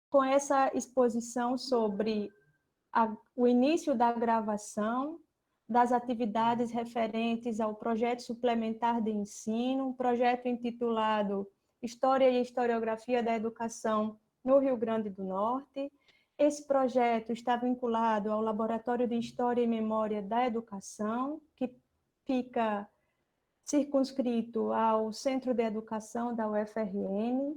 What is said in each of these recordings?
com essa exposição sobre o início da gravação, das atividades referentes ao projeto suplementar de ensino, um projeto intitulado História e Historiografia da Educação no Rio Grande do Norte. Esse projeto está vinculado ao Laboratório de História e Memória da Educação, que fica circunscrito ao Centro de Educação da UFRN.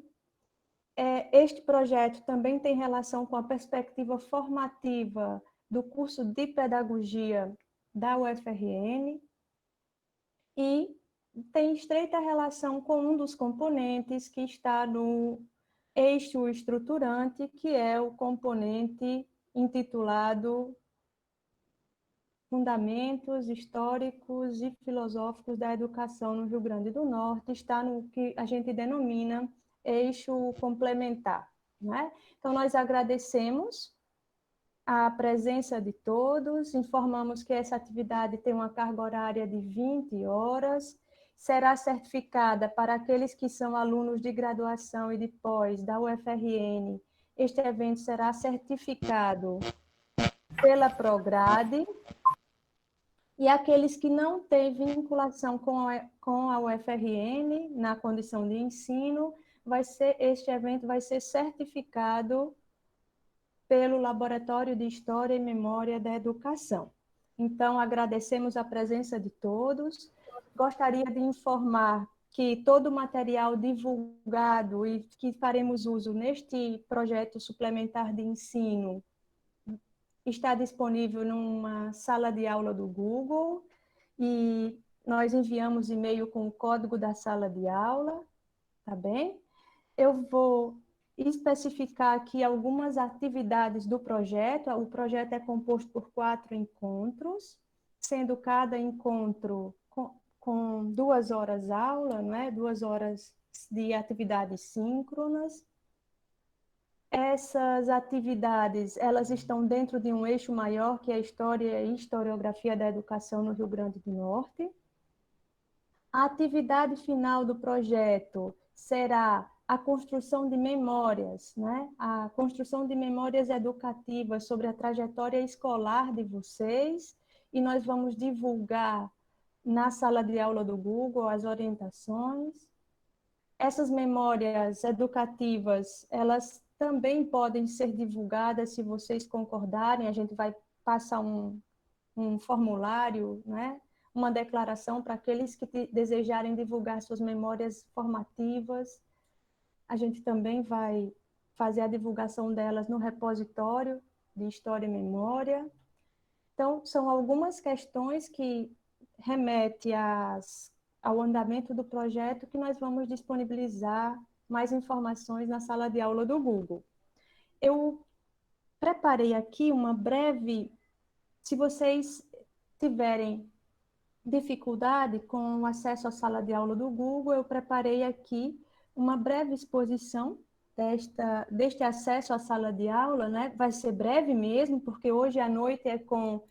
Este projeto também tem relação com a perspectiva formativa do curso de Pedagogia da UFRN e tem estreita relação com um dos componentes que está no eixo estruturante, que é o componente intitulado Fundamentos Históricos e Filosóficos da Educação no Rio Grande do Norte, está no que a gente denomina eixo complementar, né? Então, nós agradecemos a presença de todos, informamos que essa atividade tem uma carga horária de 20 horas, será certificada para aqueles que são alunos de graduação e de pós da UFRN. Este evento será certificado pela Prograde, e aqueles que não têm vinculação com a UFRN na condição de ensino, este evento vai ser certificado pelo Laboratório de História e Memória da Educação. Então, agradecemos a presença de todos. Gostaria de informar que todo o material divulgado e que faremos uso neste projeto suplementar de ensino está disponível numa sala de aula do Google e nós enviamos e-mail com o código da sala de aula, tá bem? Eu vou especificar aqui algumas atividades do projeto. O projeto é composto por 4 encontros, sendo cada encontro com 2 horas aula, não é? 2 horas de atividades síncronas. Essas atividades, elas estão dentro de um eixo maior, que é a História e Historiografia da Educação no Rio Grande do Norte. A atividade final do projeto será a construção de memórias, né? A construção de memórias educativas sobre a trajetória escolar de vocês, e nós vamos divulgar na sala de aula do Google as orientações. Essas memórias educativas, elas também podem ser divulgadas se vocês concordarem. A gente vai passar um formulário, né? Uma declaração para aqueles que desejarem divulgar suas memórias formativas. A gente também vai fazer a divulgação delas no repositório de História e Memória. Então, são algumas questões que remetem ao andamento do projeto que nós vamos disponibilizar mais informações na sala de aula do Google. Eu preparei aqui uma breve, se vocês tiverem dificuldade com o acesso à sala de aula do Google, eu preparei aqui uma breve exposição deste acesso à sala de aula, né? Vai ser breve mesmo, porque hoje à noite é com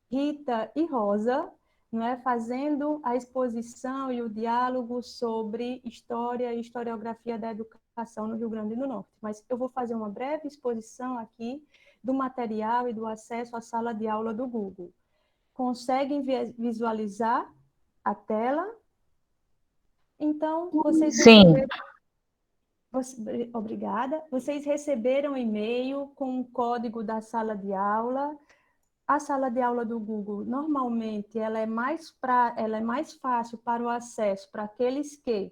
Rita e Rosa, né? Fazendo a exposição e o diálogo sobre história e historiografia da educação no Rio Grande do Norte. Mas eu vou fazer uma breve exposição aqui do material e do acesso à sala de aula do Google. Conseguem visualizar a tela? Então, vocês Sim. receberam... Obrigada. Vocês receberam e-mail com o código da sala de aula. A sala de aula do Google, normalmente, ela é mais fácil para o acesso para aqueles que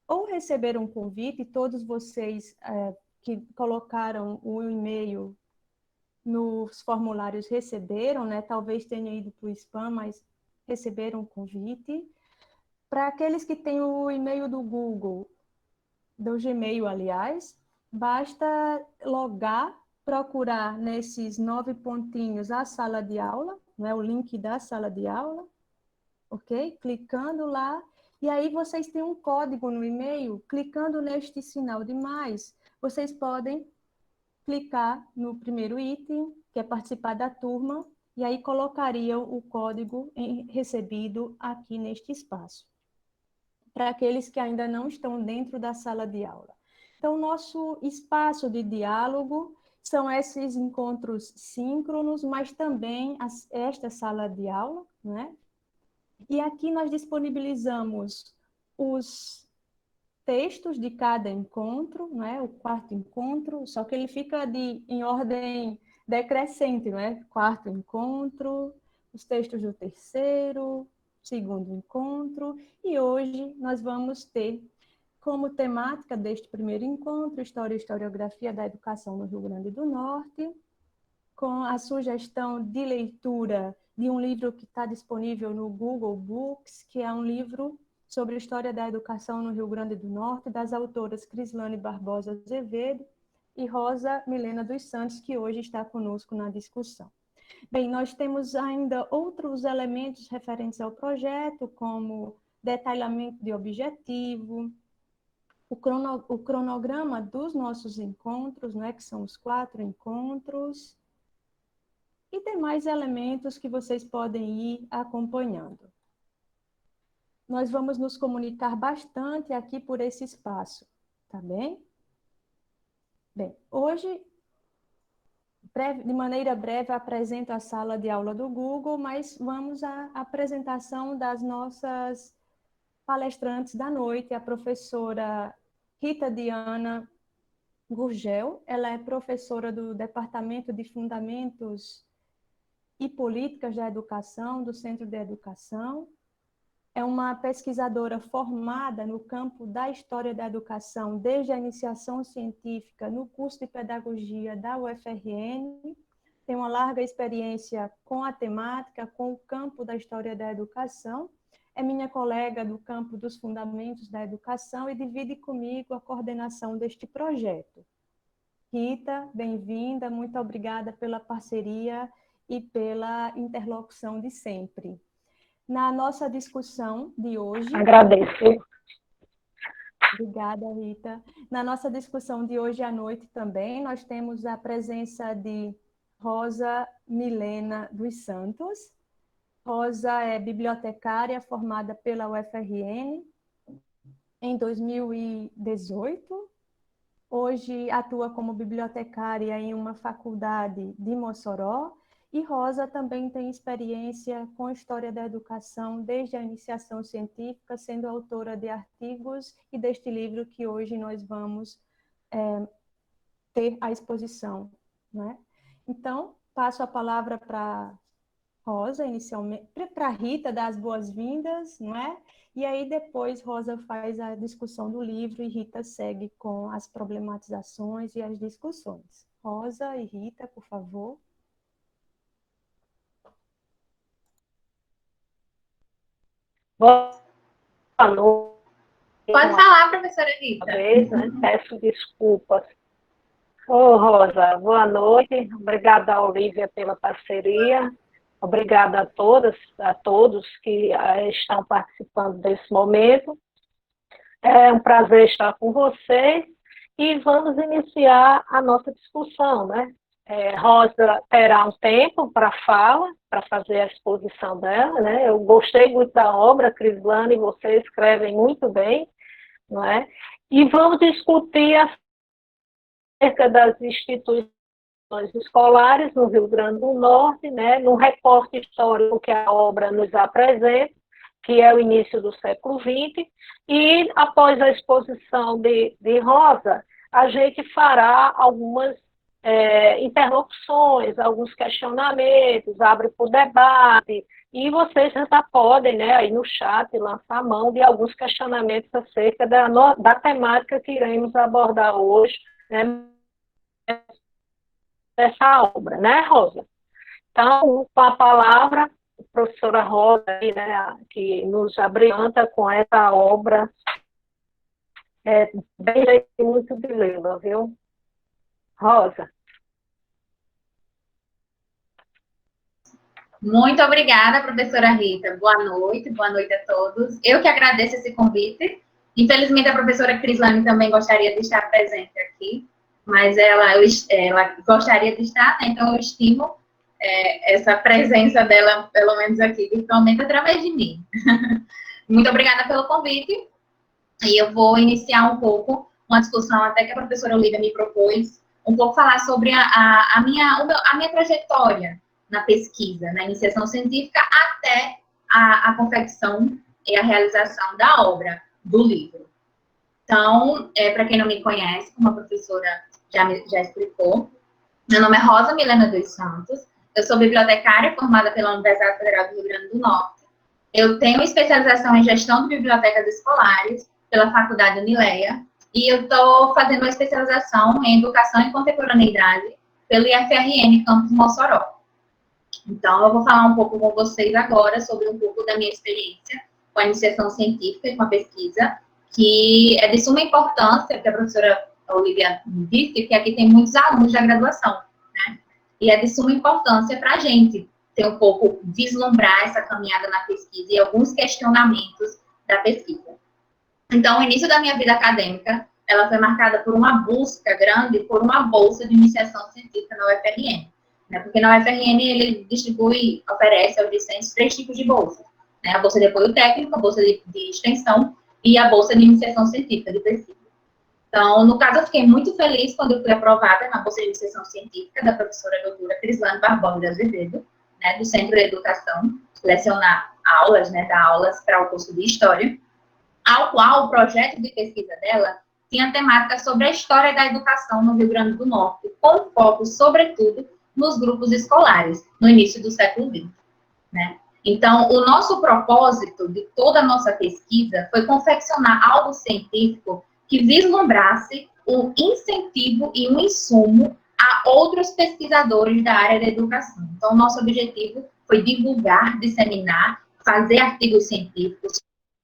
ou receberam um convite, todos vocês que colocaram o e-mail nos formulários receberam, né? Talvez tenha ido para o spam, mas receberam o convite. Para aqueles que têm o e-mail do Google, do Gmail, aliás, basta logar, procurar nesses 9 pontinhos a sala de aula, né? O link da sala de aula, ok? Clicando lá, e aí vocês têm um código no e-mail, clicando neste sinal de mais, vocês podem clicar no primeiro item, que é participar da turma, e aí colocariam o código recebido aqui neste espaço, para aqueles que ainda não estão dentro da sala de aula. Então, nosso espaço de diálogo, São esses encontros síncronos, mas também esta sala de aula, né? E aqui nós disponibilizamos os textos de cada encontro, né? O quarto encontro, só que ele fica em ordem decrescente, né? Quarto encontro, os textos do terceiro, segundo encontro, e hoje nós vamos ter como temática deste primeiro encontro, História e Historiografia da Educação no Rio Grande do Norte, com a sugestão de leitura de um livro que está disponível no Google Books, que é um livro sobre a história da educação no Rio Grande do Norte, das autoras Crislane Barbosa Azevedo e Rosa Milena dos Santos, que hoje está conosco na discussão. Bem, nós temos ainda outros elementos referentes ao projeto, como detalhamento de objetivo, o cronograma dos nossos encontros, né, que são os 4 encontros, e demais elementos que vocês podem ir acompanhando. Nós vamos nos comunicar bastante aqui por esse espaço, tá bem? Bem, hoje, de maneira breve, apresento a sala de aula do Google, mas vamos à apresentação das nossas palestrantes da noite, a professora Rita Diana Gurgel. Ela é professora do Departamento de Fundamentos e Políticas da Educação, do Centro de Educação. É uma pesquisadora formada no campo da História da Educação desde a iniciação científica no curso de Pedagogia da UFRN. Tem uma larga experiência com a temática, com o campo da História da Educação. É minha colega do campo dos Fundamentos da Educação e divide comigo a coordenação deste projeto. Rita, bem-vinda, muito obrigada pela parceria e pela interlocução de sempre. Na nossa discussão de hoje... Agradeço. Obrigada, Rita. Na nossa discussão de hoje à noite também, nós temos a presença de Rosa Milena dos Santos. Rosa é bibliotecária formada pela UFRN em 2018. Hoje atua como bibliotecária em uma faculdade de Mossoró. E Rosa também tem experiência com história da educação desde a iniciação científica, sendo autora de artigos e deste livro que hoje nós vamos ter à exposição, né? Então, passo a palavra para Rosa, inicialmente, para Rita dar as boas-vindas, não é? E aí depois Rosa faz a discussão do livro e Rita segue com as problematizações e as discussões. Rosa e Rita, por favor. Boa noite. Pode falar, professora Rita. Né? Peço desculpas. Ô, Rosa, boa noite. Obrigada, Olívia, pela parceria. Obrigada a todas, a todos que estão participando desse momento. É um prazer estar com vocês e vamos iniciar a nossa discussão, né? Rosa terá um tempo para fala, para fazer a exposição dela, né? Eu gostei muito da obra, Crislane, você escrevem muito bem, não é? E vamos discutir acerca das instituições escolares no Rio Grande do Norte, né? Num recorte histórico que a obra nos apresenta, que é o início do século XX, e após a exposição de Rosa, a gente fará algumas interlocuções, alguns questionamentos, abre para o debate, e vocês já podem, né, aí no chat, lançar a mão de alguns questionamentos acerca da temática que iremos abordar hoje, né, dessa obra, né, Rosa? Então, com a palavra, a professora Rosa, né, que nos abrilhanta com essa obra, bem muito de lê-la, viu? Rosa. Muito obrigada, professora Rita. Boa noite a todos. Eu que agradeço esse convite. Infelizmente, a professora Crislane também gostaria de estar presente aqui, mas ela gostaria de estar, né? Então eu estimo essa presença dela, pelo menos aqui, virtualmente, através de mim. Muito obrigada pelo convite. E eu vou iniciar um pouco uma discussão até que a professora Olívia me propôs um pouco falar sobre a minha trajetória na pesquisa, na iniciação científica, até a confecção e a realização da obra, do livro. Então, para quem não me conhece, como a professora já explicou, meu nome é Rosa Milena dos Santos, eu sou bibliotecária formada pela Universidade Federal do Rio Grande do Norte. Eu tenho especialização em gestão de bibliotecas escolares pela Faculdade Unileia e eu estou fazendo uma especialização em educação e contemporaneidade pelo IFRN Campus Mossoró. Então, eu vou falar um pouco com vocês agora sobre um pouco da minha experiência com a iniciação científica e com a pesquisa, que é de suma importância, que a professora Olivia disse, que aqui tem muitos alunos da graduação, né? E é de suma importância para a gente ter um pouco, vislumbrar essa caminhada na pesquisa e alguns questionamentos da pesquisa. Então, o início da minha vida acadêmica, ela foi marcada por uma busca grande por uma bolsa de iniciação científica na UFRN, né? Porque na UFRN ele oferece aos discentes 3 tipos de bolsas, né? A bolsa de apoio técnico, a bolsa de extensão e a bolsa de iniciação científica, de pesquisa. Então, no caso, eu fiquei muito feliz quando eu fui aprovada na bolsa de iniciação científica da professora doutora Crislane Barbosa de Azevedo, né, do Centro de Educação, lecionar aulas, né, dar aulas para o curso de História, ao qual o projeto de pesquisa dela tinha temática sobre a história da educação no Rio Grande do Norte, com foco, sobretudo, nos grupos escolares, no início do século XX, né? Então, o nosso propósito de toda a nossa pesquisa foi confeccionar algo científico que vislumbrasse um incentivo e um insumo a outros pesquisadores da área da educação. Então, o nosso objetivo foi divulgar, disseminar, fazer artigos científicos,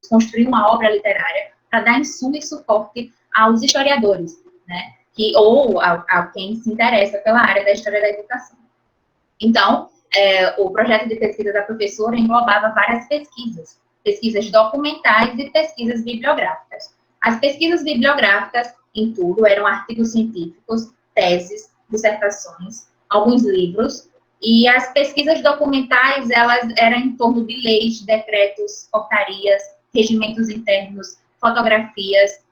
construir uma obra literária para dar insumo e suporte aos historiadores, né? Ou a quem se interessa pela área da história da educação. Então, o projeto de pesquisa da professora englobava várias pesquisas, pesquisas documentais e pesquisas bibliográficas. As pesquisas bibliográficas, em tudo, eram artigos científicos, teses, dissertações, alguns livros, e as pesquisas documentais, elas eram em torno de leis, decretos, portarias, regimentos internos, fotografias,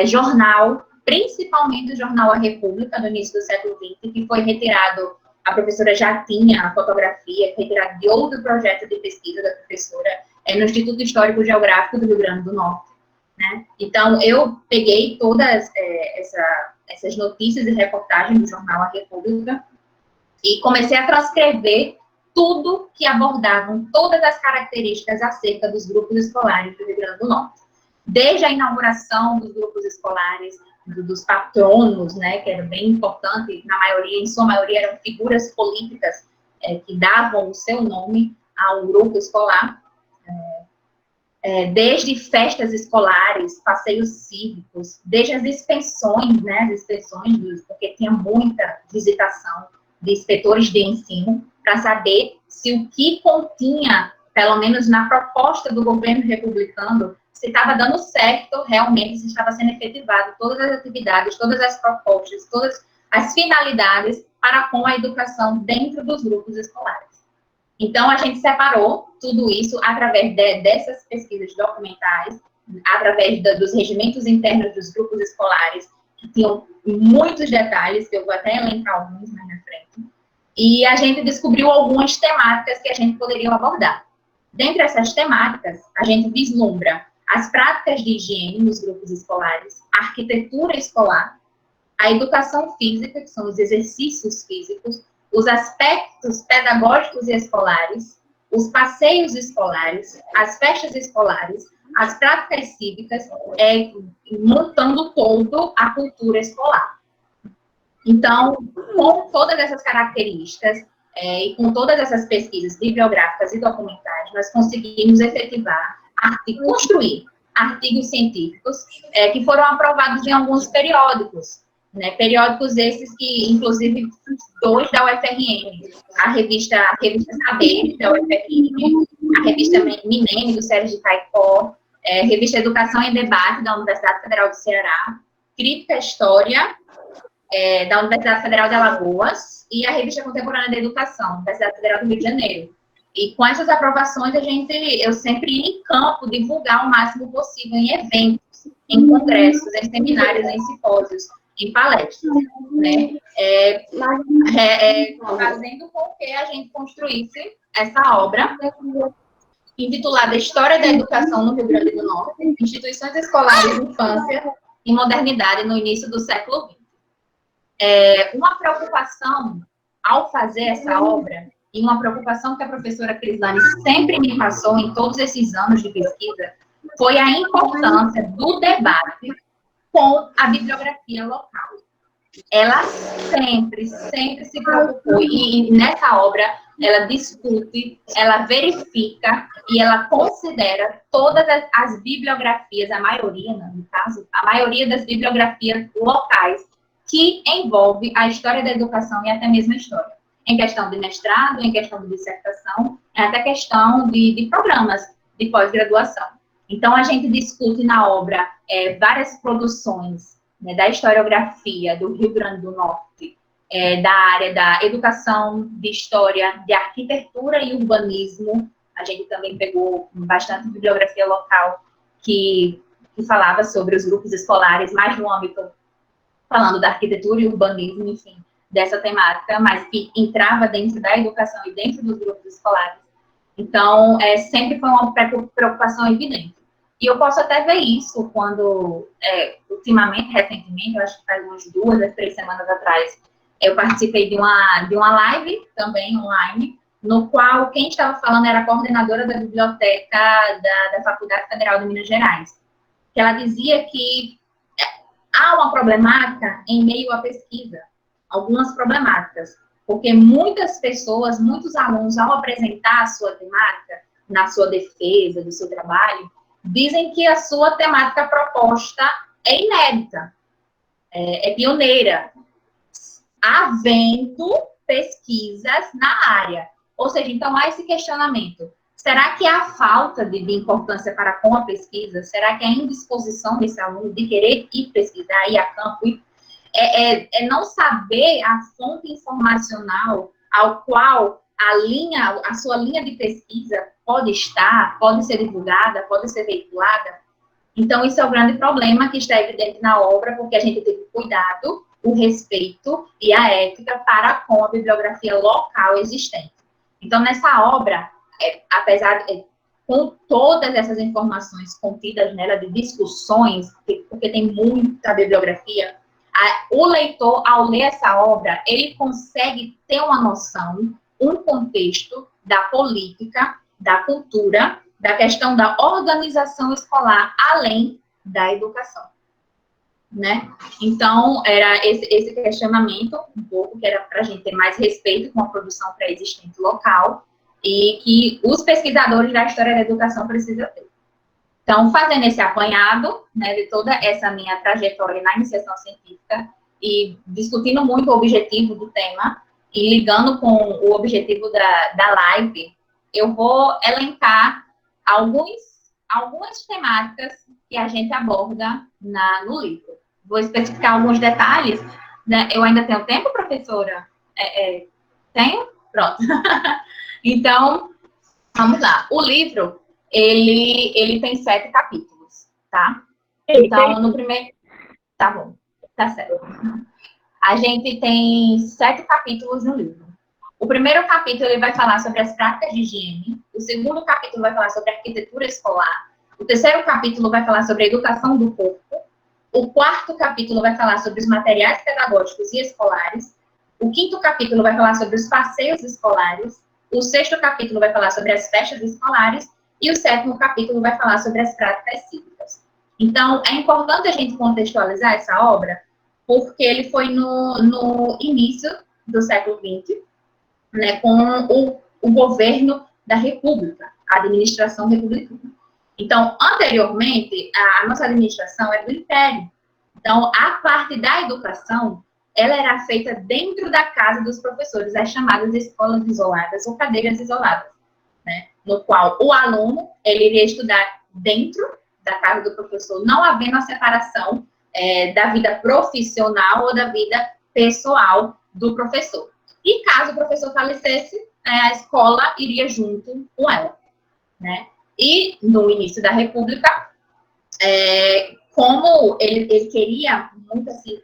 jornal, principalmente o jornal A República, no início do século XX, que foi retirado, a professora já tinha a fotografia, retirada de outro projeto de pesquisa da professora, no Instituto Histórico Geográfico do Rio Grande do Norte, né? Então, eu peguei todas essas notícias e reportagens do jornal A República e comecei a transcrever tudo que abordavam todas as características acerca dos grupos escolares do Rio Grande do Norte. Desde a inauguração dos grupos escolares, dos patronos, né, que era bem importante, em sua maioria eram figuras políticas que davam o seu nome ao grupo escolar, desde festas escolares, passeios cívicos, desde as inspeções, né, porque tinha muita visitação de inspetores de ensino, para saber se o que continha, pelo menos na proposta do governo republicano, se estava dando certo realmente, se estava sendo efetivado todas as atividades, todas as propostas, todas as finalidades para com a educação dentro dos grupos escolares. Então, a gente separou tudo isso através dessas pesquisas documentais, através dos regimentos internos dos grupos escolares, que tinham muitos detalhes, que eu vou até elencar alguns mais na frente, e a gente descobriu algumas temáticas que a gente poderia abordar. Dentre essas temáticas, a gente vislumbra as práticas de higiene nos grupos escolares, a arquitetura escolar, a educação física, que são os exercícios físicos, os aspectos pedagógicos e escolares, os passeios escolares, as festas escolares, as práticas cívicas, montando todo a cultura escolar. Então, com todas essas características e com todas essas pesquisas bibliográficas e documentais, nós conseguimos efetivar, construir artigos científicos que foram aprovados em alguns periódicos, né? Periódicos esses que, inclusive, 2 da UFRN, a revista Saber, da UFRN, a revista Milênio, do Sérgio de Caicó, revista Educação em Debate, da Universidade Federal do Ceará, Crítica História, da Universidade Federal de Alagoas, e a revista Contemporânea da Educação, da Universidade Federal do Rio de Janeiro. E com essas aprovações, eu sempre ia em campo divulgar o máximo possível em eventos, em congressos, em seminários, em simpósios, em palestras, né? Fazendo com que a gente construísse essa obra intitulada História da Educação no Rio Grande do Norte, Instituições Escolares de Infância e Modernidade no Início do Século XX. Uma preocupação ao fazer essa obra, e uma preocupação que a professora Crislane sempre me passou em todos esses anos de pesquisa, foi a importância do debate com a bibliografia local. Ela sempre se preocupou, e nessa obra ela discute, ela verifica e ela considera todas as bibliografias, a maioria, no caso, a maioria das bibliografias locais que envolve a história da educação e até mesmo a história. Em questão de mestrado, em questão de dissertação, até questão de programas de pós-graduação. Então, a gente discute na obra várias produções, né, da historiografia do Rio Grande do Norte, da área da educação, de história, de arquitetura e urbanismo. A gente também pegou bastante bibliografia local que falava sobre os grupos escolares, mais no âmbito, falando da arquitetura e urbanismo, enfim, dessa temática, mas que entrava dentro da educação e dentro dos grupos escolares. Então, sempre foi uma preocupação evidente. E eu posso até ver isso quando, ultimamente, recentemente, eu acho que faz umas 2 a 3 semanas atrás, eu participei de uma live, também online, no qual quem estava falando era a coordenadora da biblioteca da Faculdade Federal de Minas Gerais, que ela dizia que há uma problemática em meio à pesquisa, algumas problemáticas, porque muitas pessoas, muitos alunos, ao apresentar a sua temática, na sua defesa do seu trabalho, dizem que a sua temática proposta é inédita, é pioneira, havendo pesquisas na área. Ou seja, então há esse questionamento. Será que há falta de importância para com a pesquisa? Será que há indisposição desse aluno de querer ir pesquisar, ir a campo? Não saber a fonte informacional ao qual a sua linha de pesquisa pode estar, pode ser divulgada, pode ser veiculada. Então, isso é o grande problema que está evidente na obra, porque a gente teve cuidado, o respeito e a ética para com a bibliografia local existente. Então, nessa obra, apesar de, com todas essas informações contidas nela, de discussões, porque tem muita bibliografia, o leitor, ao ler essa obra, ele consegue ter uma noção, um contexto da política, da cultura, da questão da organização escolar, além da educação, né? Então, era esse questionamento, um pouco, que era para a gente ter mais respeito com a produção pré-existente local, e que os pesquisadores da história da educação precisam ter. Então, fazendo esse apanhado, né, de toda essa minha trajetória na iniciação científica e discutindo muito o objetivo do tema e ligando com o objetivo da live, eu vou elencar algumas temáticas que a gente aborda no livro. Vou especificar alguns detalhes, né? Eu ainda tenho tempo, professora? Tenho? Pronto. Então, vamos lá. O livro, ele tem 7 capítulos, tá? Então, no primeiro... Tá bom, tá certo. A gente tem 7 capítulos no livro. O primeiro capítulo, ele vai falar sobre as práticas de higiene. O segundo capítulo vai falar sobre a arquitetura escolar. O terceiro capítulo vai falar sobre a educação do corpo. O quarto capítulo vai falar sobre os materiais pedagógicos e escolares. O quinto capítulo vai falar sobre os passeios escolares. O sexto capítulo vai falar sobre as festas escolares. E o sétimo capítulo vai falar sobre as práticas cívicas. Então, é importante a gente contextualizar essa obra, porque ele foi no início do século XX, né, com o governo da República, a administração republicana. Então, anteriormente, a nossa administração era do Império. Então, a parte da educação, ela era feita dentro da casa dos professores, as chamadas escolas isoladas ou cadeiras isoladas, né, no qual o aluno, ele iria estudar dentro da casa do professor, não havendo a separação da vida profissional ou da vida pessoal do professor. E caso o professor falecesse, a escola iria junto com ela, né? E no início da República, como ele queria muito assim,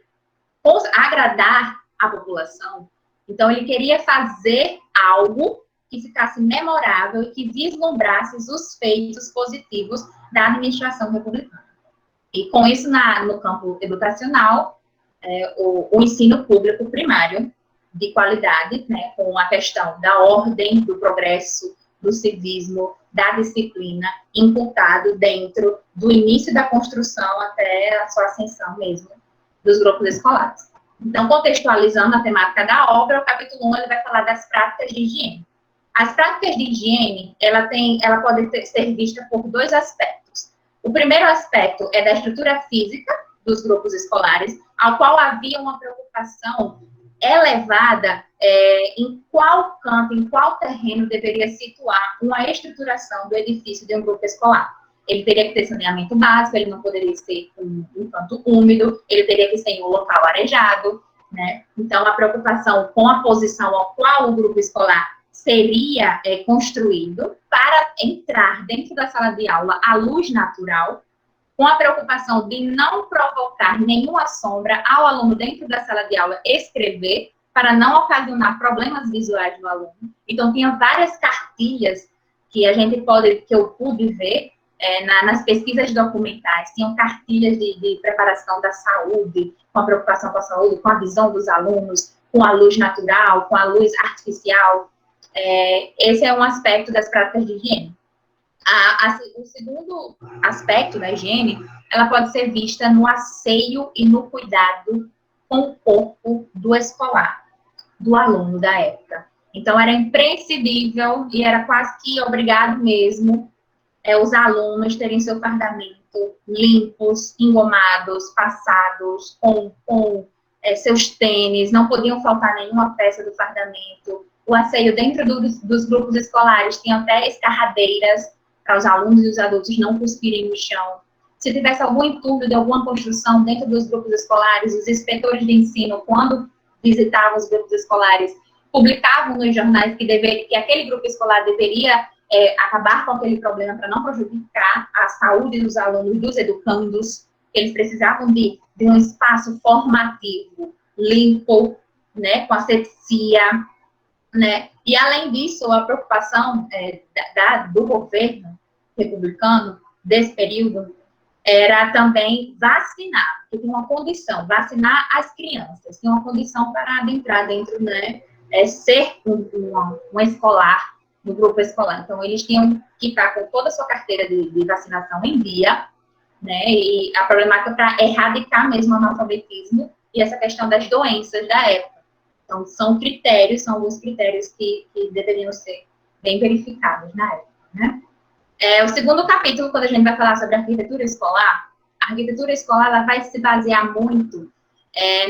agradar a população. Então, ele queria fazer algo que ficasse memorável e que vislumbrasse os feitos positivos da administração republicana. E com isso, no campo educacional, o ensino público primário de qualidade, né, com a questão da ordem, do progresso, do civismo, da disciplina, imputado dentro do início da construção até a sua ascensão mesmo dos grupos escolares. Então, contextualizando a temática da obra, o capítulo 1 ele vai falar das práticas de higiene. As práticas de higiene, ela pode ser vista por dois aspectos. O primeiro aspecto é da estrutura física dos grupos escolares, ao qual havia uma preocupação elevada em qual canto, em qual terreno deveria situar uma estruturação do edifício de um grupo escolar. Ele teria que ter saneamento básico, ele não poderia ser um canto úmido, ele teria que ser em um local arejado, né? Então, a preocupação com a posição ao qual o grupo escolar seria construído para entrar dentro da sala de aula à luz natural, com a preocupação de não provocar nenhuma sombra ao aluno dentro da sala de aula escrever, para não ocasionar problemas visuais no aluno. Então, tinha várias cartilhas que eu pude ver nas pesquisas documentais. Tinham cartilhas de preparação da saúde, com a preocupação com a saúde, com a visão dos alunos, com a luz natural, com a luz artificial. Esse é um aspecto das práticas de higiene. O segundo aspecto da higiene, ela pode ser vista no asseio e no cuidado com o corpo do escolar, do aluno da época. Então, era imprescindível e era quase que obrigado mesmo os alunos terem seu fardamento limpos, engomados, passados, com seus tênis, não podiam faltar nenhuma peça do fardamento. O asseio dentro dos grupos escolares tinha até escarradeiras para os alunos e os adultos não cuspirem no chão. Se tivesse algum entulho de alguma construção dentro dos grupos escolares, os inspetores de ensino, quando visitavam os grupos escolares, publicavam nos jornais que aquele grupo escolar deveria acabar com aquele problema para não prejudicar a saúde dos alunos, dos educandos. Eles precisavam de um espaço formativo, limpo, né, com asepsia, né? E, além disso, a preocupação do governo republicano desse período era também vacinar, porque tinha uma condição, vacinar as crianças, tinha uma condição para adentrar dentro, né, ser um escolar, no grupo escolar. Então, eles tinham que estar com toda a sua carteira de vacinação em dia, né, e a problemática para erradicar mesmo o analfabetismo e essa questão das doenças da época. Então, são alguns critérios que deveriam ser bem verificados na época, né? O segundo capítulo, quando a gente vai falar sobre a arquitetura escolar ela vai se basear muito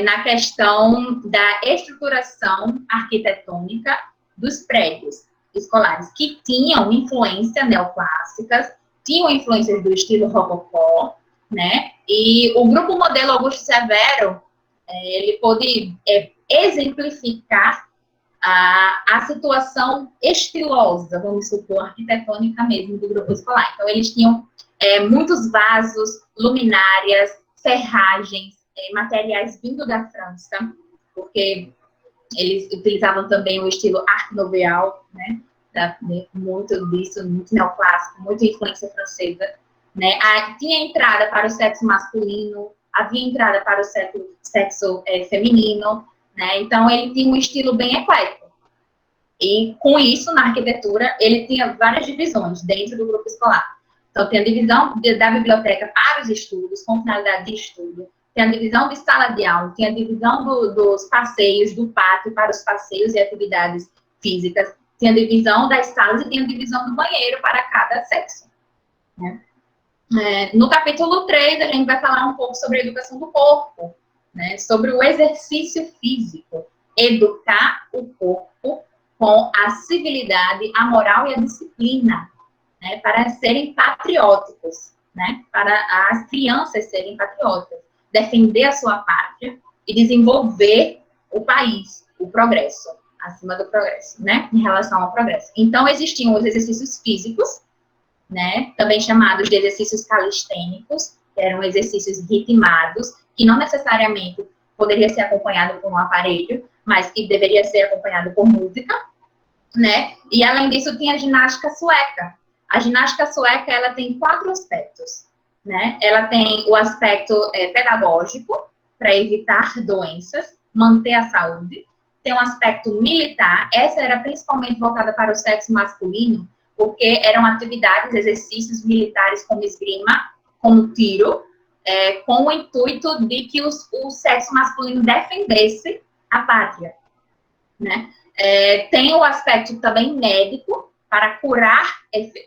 na questão da estruturação arquitetônica dos prédios escolares, que tinham influência neoclássicas, tinham influências do estilo rococó, né? E o grupo modelo Augusto Severo, ele pôde exemplificar a situação estilosa, vamos supor, arquitetônica mesmo do grupo escolar. Então, eles tinham muitos vasos, luminárias, serragens, materiais vindo da França, porque eles utilizavam também o estilo Art Nouveau, né? Muito disso, muito neoclássico, muita influência francesa, né? Tinha entrada para o sexo masculino, havia entrada para o sexo feminino, né? Então, ele tinha um estilo bem eclético. E, com isso, na arquitetura, ele tinha várias divisões dentro do grupo escolar. Então, tem a divisão da biblioteca para os estudos, com finalidade de estudo. Tem a divisão de sala de aula, tem a divisão dos passeios, do pátio para os passeios e atividades físicas. Tem a divisão das salas e tem a divisão do banheiro para cada sexo, né? No capítulo 3, a gente vai falar um pouco sobre a educação do corpo, né? Sobre o exercício físico. Educar o corpo com a civilidade, a moral e a disciplina, né? Para serem patrióticos, né? Para as crianças serem patrióticas. Defender a sua pátria e desenvolver o país, o progresso, acima do progresso, né? Em relação ao progresso. Então, existiam os exercícios físicos, né? Também chamados de exercícios calistênicos, que eram exercícios ritmados, que não necessariamente poderia ser acompanhado por um aparelho, mas que deveria ser acompanhado por música, né? E além disso tinha a ginástica sueca. A ginástica sueca, ela tem 4 aspectos, né? Ela tem o aspecto pedagógico, para evitar doenças, manter a saúde. Tem um aspecto militar, essa era principalmente voltada para o sexo masculino, porque eram atividades, exercícios militares como esgrima, como tiro, com o intuito de que o sexo masculino defendesse a pátria, né? Tem o aspecto também médico, para curar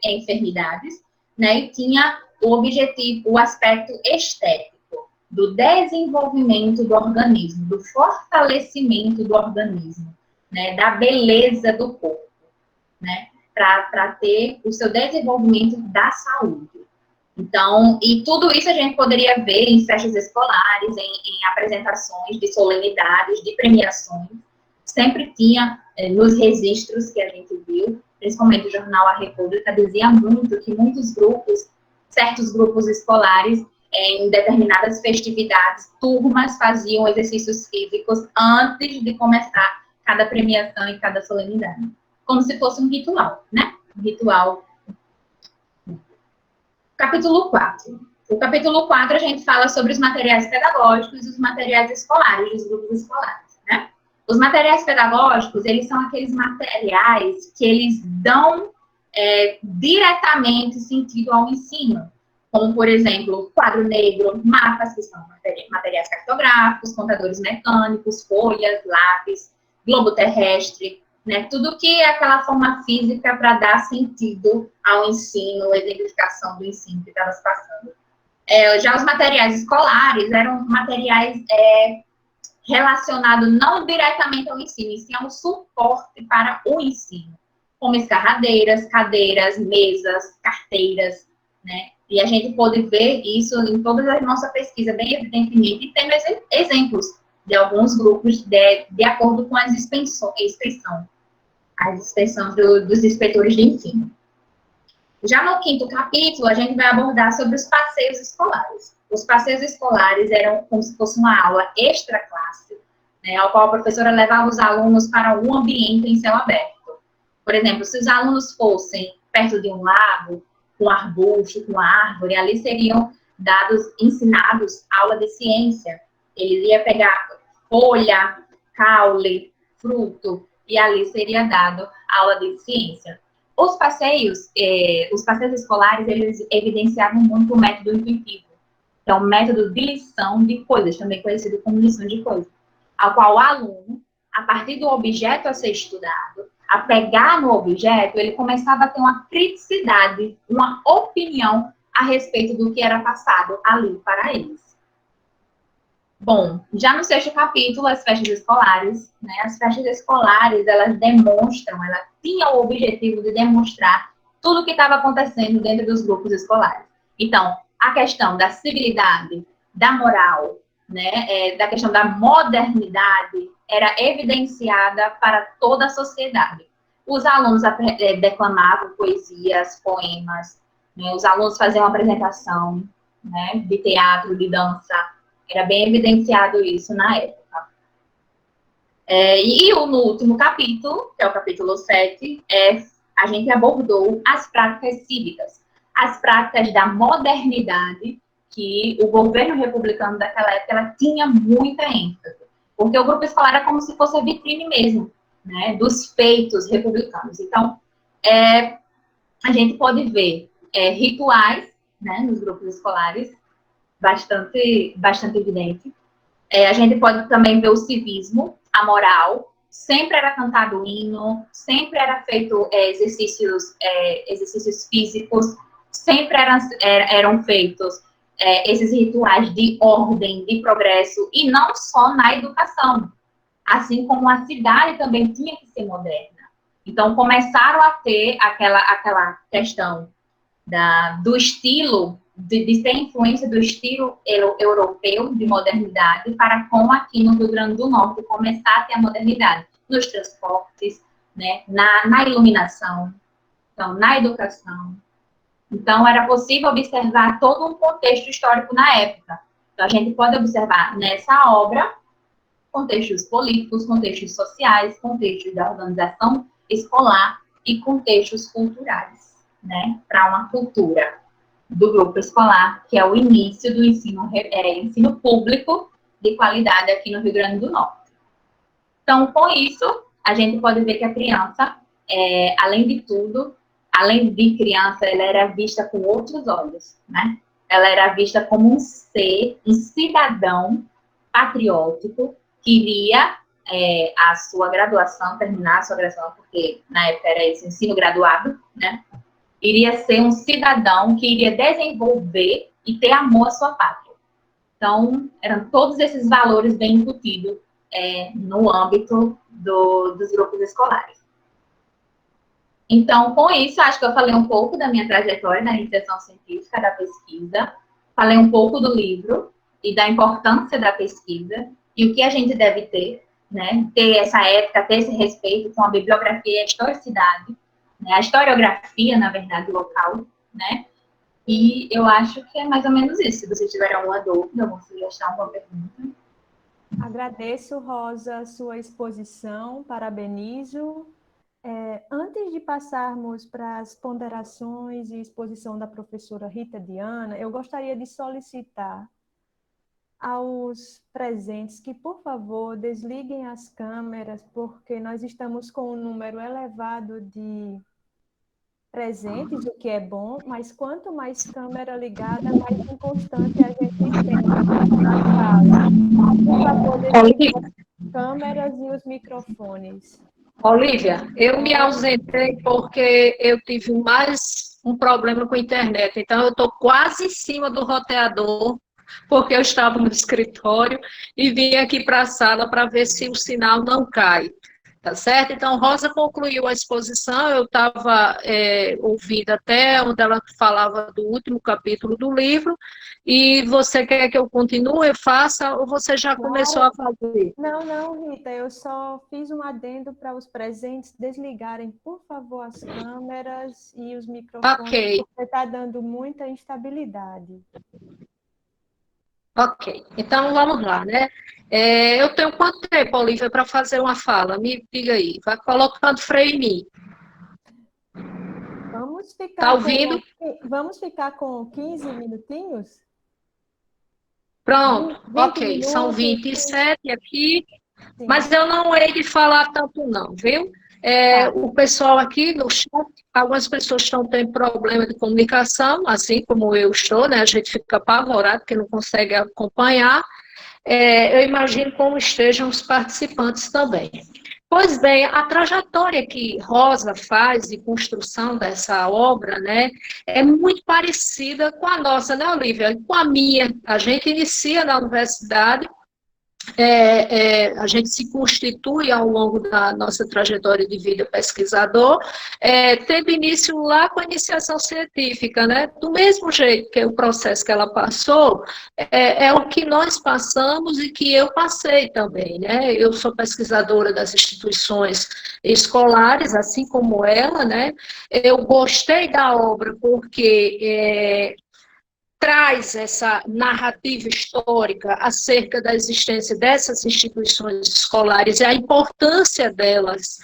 enfermidades, né? E tinha o objetivo, o aspecto estético, do desenvolvimento do organismo, do fortalecimento do organismo, né? Da beleza do corpo, né? Para ter o seu desenvolvimento da saúde. Então, e tudo isso a gente poderia ver em festas escolares, em apresentações de solenidades, de premiações. Sempre tinha, nos registros que a gente viu, principalmente o jornal A República, dizia muito que muitos grupos, certos grupos escolares, em determinadas festividades, turmas faziam exercícios físicos antes de começar cada premiação e cada solenidade. Como se fosse um ritual, né? Um ritual. Capítulo 4. O capítulo 4 a gente fala sobre os materiais pedagógicos e os materiais escolares, os grupos escolares, né? Os materiais pedagógicos, eles são aqueles materiais que eles dão diretamente sentido ao ensino. Como, por exemplo, quadro negro, mapas, que são materiais cartográficos, contadores mecânicos, folhas, lápis, globo terrestre, né? Tudo que é aquela forma física para dar sentido ao ensino, exemplificação do ensino que estava se passando. Já os materiais escolares eram materiais relacionados não diretamente ao ensino, e sim ao suporte para o ensino, como escarradeiras, cadeiras, mesas, carteiras, né? E a gente pode ver isso em toda a nossa pesquisa, bem evidentemente, e tendo exemplos de alguns grupos de acordo com as inspeções dos inspetores de ensino. Já no 5º capítulo, a gente vai abordar sobre os passeios escolares. Os passeios escolares eram como se fosse uma aula extra-classe, né, ao qual a professora levava os alunos para um ambiente em céu aberto. Por exemplo, se os alunos fossem perto de um lago, com arbusto, com árvore, ali seriam ensinados aula de ciência. Eles iam pegar folha, caule, fruto, e ali seria dado aula de ciência. Os passeios escolares, eles evidenciavam muito o método intuitivo. Então, o método de lição de coisas, também conhecido como lição de coisas, ao qual o aluno, a partir do objeto a ser estudado, a pegar no objeto, ele começava a ter uma criticidade, uma opinião a respeito do que era passado ali para eles. Bom, já no 6º capítulo, as festas escolares, né? As festas escolares, elas tinham o objetivo de demonstrar tudo o que estava acontecendo dentro dos grupos escolares. Então, a questão da civilidade, da moral, né? Da questão da modernidade, era evidenciada para toda a sociedade. Os alunos declamavam poesias, poemas, né? Os alunos faziam apresentação, né? De teatro, de dança. Era bem evidenciado isso na época. No último capítulo, que é o capítulo 7, a gente abordou as práticas cívicas, as práticas da modernidade, que o governo republicano daquela época ela tinha muita ênfase. Porque o grupo escolar era como se fosse a vitrine mesmo, né, dos feitos republicanos. Então, a gente pode ver rituais, né, nos grupos escolares, bastante evidente. A gente pode também ver o civismo, a moral. Sempre era cantado o hino, sempre era feito exercícios físicos, sempre eram feitos esses rituais de ordem, de progresso, e não só na educação. Assim como a cidade também tinha que ser moderna. Então, começaram a ter aquela questão do estilo, de ter influência do estilo europeu de modernidade para com aqui no Rio Grande do Norte começar a ter a modernidade nos transportes, né, na iluminação, então, na educação. Então, era possível observar todo um contexto histórico na época. Então, a gente pode observar nessa obra contextos políticos, contextos sociais, contextos da organização escolar e contextos culturais, né? Para uma cultura do grupo escolar, que é o início do ensino público de qualidade aqui no Rio Grande do Norte. Então, com isso, a gente pode ver que a criança, além de tudo, além de criança, ela era vista com outros olhos, né? Ela era vista como um ser, um cidadão patriótico, que iria a sua graduação, terminar a sua graduação, porque na época era esse ensino graduado, né? Iria ser um cidadão que iria desenvolver e ter amor à sua pátria. Então, eram todos esses valores bem incutidos no âmbito dos grupos escolares. Então, com isso, acho que eu falei um pouco da minha trajetória na iniciação científica, da pesquisa, falei um pouco do livro e da importância da pesquisa e o que a gente deve ter, né? Ter essa ética, ter esse respeito com a bibliografia e a historicidade, né? A historiografia, na verdade, local, né? E eu acho que é mais ou menos isso. Se vocês tiverem alguma dúvida, alguma sugestão, alguma pergunta. Agradeço, Rosa, a sua exposição, parabenizo. Antes de passarmos para as ponderações e exposição da professora Rita Diana, eu gostaria de solicitar aos presentes que, por favor, desliguem as câmeras, porque nós estamos com um número elevado de presentes, o que é bom, mas quanto mais câmera ligada, mais inconstância a gente tem na sala. Por favor, desliguem as câmeras e os microfones. Olívia, eu me ausentei porque eu tive mais um problema com a internet, então eu estou quase em cima do roteador, porque eu estava no escritório e vim aqui para a sala para ver se o sinal não cai, tá certo? Então, Rosa concluiu a exposição, eu estava ouvindo até onde ela falava do último capítulo do livro, e você quer que eu continue, faça, ou você já começou a fazer? Não, Rita, eu só fiz um adendo para os presentes desligarem, por favor, as câmeras e os microfones, Ok. porque está dando muita instabilidade. Ok, então vamos lá, né? Eu tenho quanto tempo, Olívia, para fazer uma fala? Me diga aí, vai colocando freio em mim. Tá ouvindo? Vamos ficar com 15 minutinhos? Pronto, 20 ok, minutos, são 27 aqui, sim. mas eu não hei de falar tanto não, viu? O pessoal aqui no chat, algumas pessoas estão tendo problema de comunicação, assim como eu estou, né? A gente fica apavorado porque não consegue acompanhar. Eu imagino como estejam os participantes também. Pois bem, a trajetória que Rosa faz de construção dessa obra, né, é muito parecida com a nossa, né, Olívia? Com a minha. A gente inicia na universidade, a gente se constitui ao longo da nossa trajetória de vida pesquisador, tendo início lá com a iniciação científica, né? Do mesmo jeito que o processo que ela passou, é o que nós passamos e que eu passei também, né? Eu sou pesquisadora das instituições escolares, assim como ela, né? Eu gostei da obra porque traz essa narrativa histórica acerca da existência dessas instituições escolares e a importância delas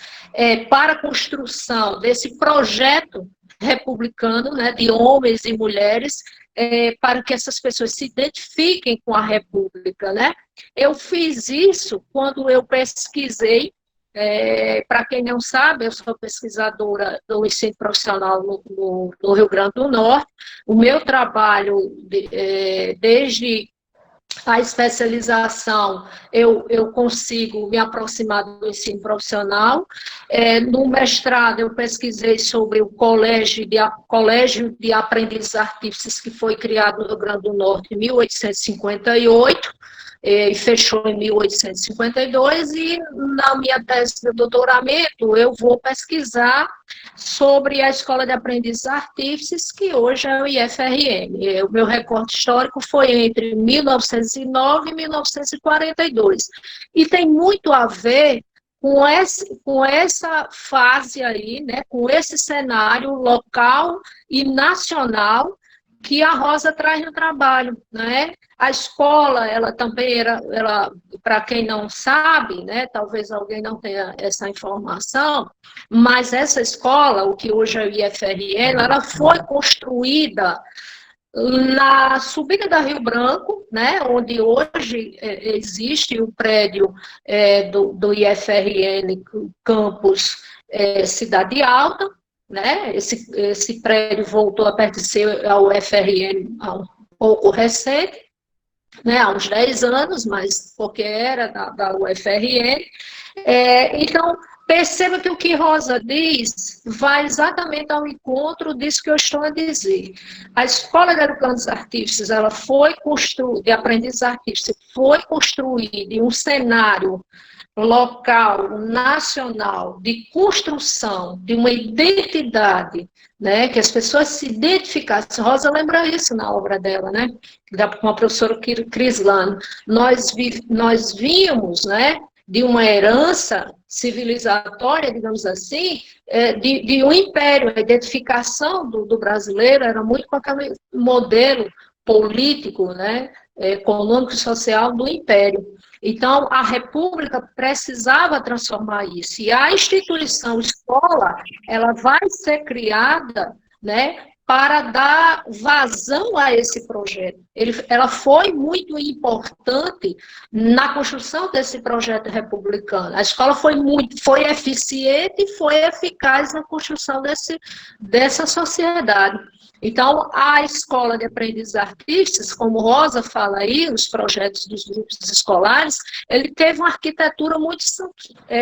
para a construção desse projeto republicano, né, de homens e mulheres, para que essas pessoas se identifiquem com a República, né? Eu fiz isso quando eu pesquisei. Para quem não sabe, eu sou pesquisadora do ensino profissional no Rio Grande do Norte. O meu trabalho, desde a especialização, eu consigo me aproximar do ensino profissional. No mestrado, eu pesquisei sobre o Colégio de Aprendizes Artífices, que foi criado no Rio Grande do Norte em 1858, e fechou em 1852, e na minha tese de doutoramento eu vou pesquisar sobre a Escola de Aprendizes Artífices, que hoje é o IFRM. O meu recorte histórico foi entre 1909 e 1942, e tem muito a ver com essa fase aí, né, com esse cenário local e nacional que a Rosa traz no trabalho, né? A escola, ela também para quem não sabe, né, talvez alguém não tenha essa informação, mas essa escola, o que hoje é o IFRN, ela foi construída na subida da Rio Branco, né, onde hoje existe o prédio do IFRN Campus Cidade Alta, né, esse prédio voltou a pertencer ao UFRN há um pouco recente, né, há uns 10 anos, mas porque era da UFRN. Então, perceba que o que Rosa diz vai exatamente ao encontro disso que eu estou a dizer. A Escola de Educandos Artísticos, ela foi construída, de aprendiz artístico, foi construída em um cenário local, nacional, de construção de uma identidade, né, que as pessoas se identificassem. Rosa lembra isso na obra dela, né, com a professora Crislane. Nós vimos, né, de uma herança civilizatória, digamos assim, de um império. A identificação do brasileiro era muito com aquele modelo político, né, econômico e social do império. Então, a República precisava transformar isso. E a instituição escola, ela vai ser criada, né, para dar vazão a esse projeto. Ela foi muito importante na construção desse projeto republicano. A escola foi eficiente e foi eficaz na construção dessa sociedade. Então, a Escola de Aprendizes Artísticos, como Rosa fala aí, os projetos dos grupos escolares, ele teve uma arquitetura muito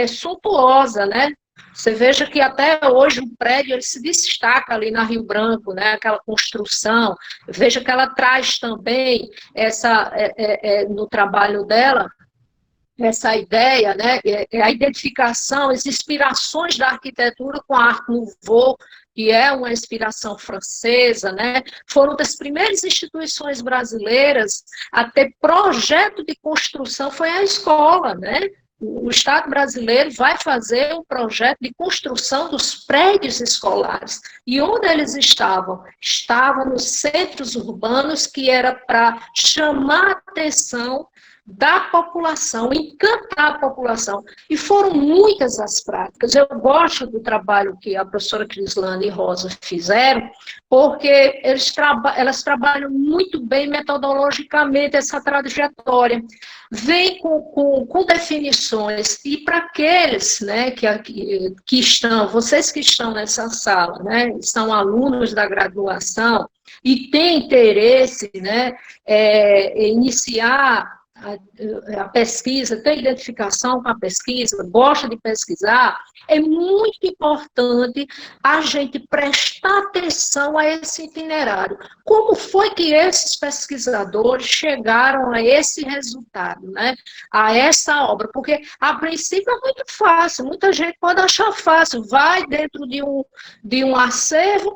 suntuosa, né? Você veja que até hoje o prédio ele se destaca ali na Rio Branco, né? Aquela construção. Veja que ela traz também no trabalho dela essa ideia, né? A identificação, as inspirações da arquitetura com a Art Nouveau, que é uma inspiração francesa, né? Foram das primeiras instituições brasileiras a ter projeto de construção, foi a escola, né? O Estado brasileiro vai fazer um projeto de construção dos prédios escolares. E onde eles estavam? Estavam nos centros urbanos, que era para chamar a atenção da população, encantar a população. E foram muitas as práticas. Eu gosto do trabalho que a professora Crislane e Rosa fizeram, porque elas trabalham muito bem metodologicamente essa trajetória. Vem com definições, e para aqueles, né, que estão, vocês que estão nessa sala, né, são alunos da graduação e têm interesse, né, em iniciar a pesquisa, tem identificação com a pesquisa, gosta de pesquisar, é muito importante a gente prestar atenção a esse itinerário. Como foi que esses pesquisadores chegaram a esse resultado, né? A essa obra? Porque, a princípio, é muito fácil, muita gente pode achar fácil, vai dentro de um acervo,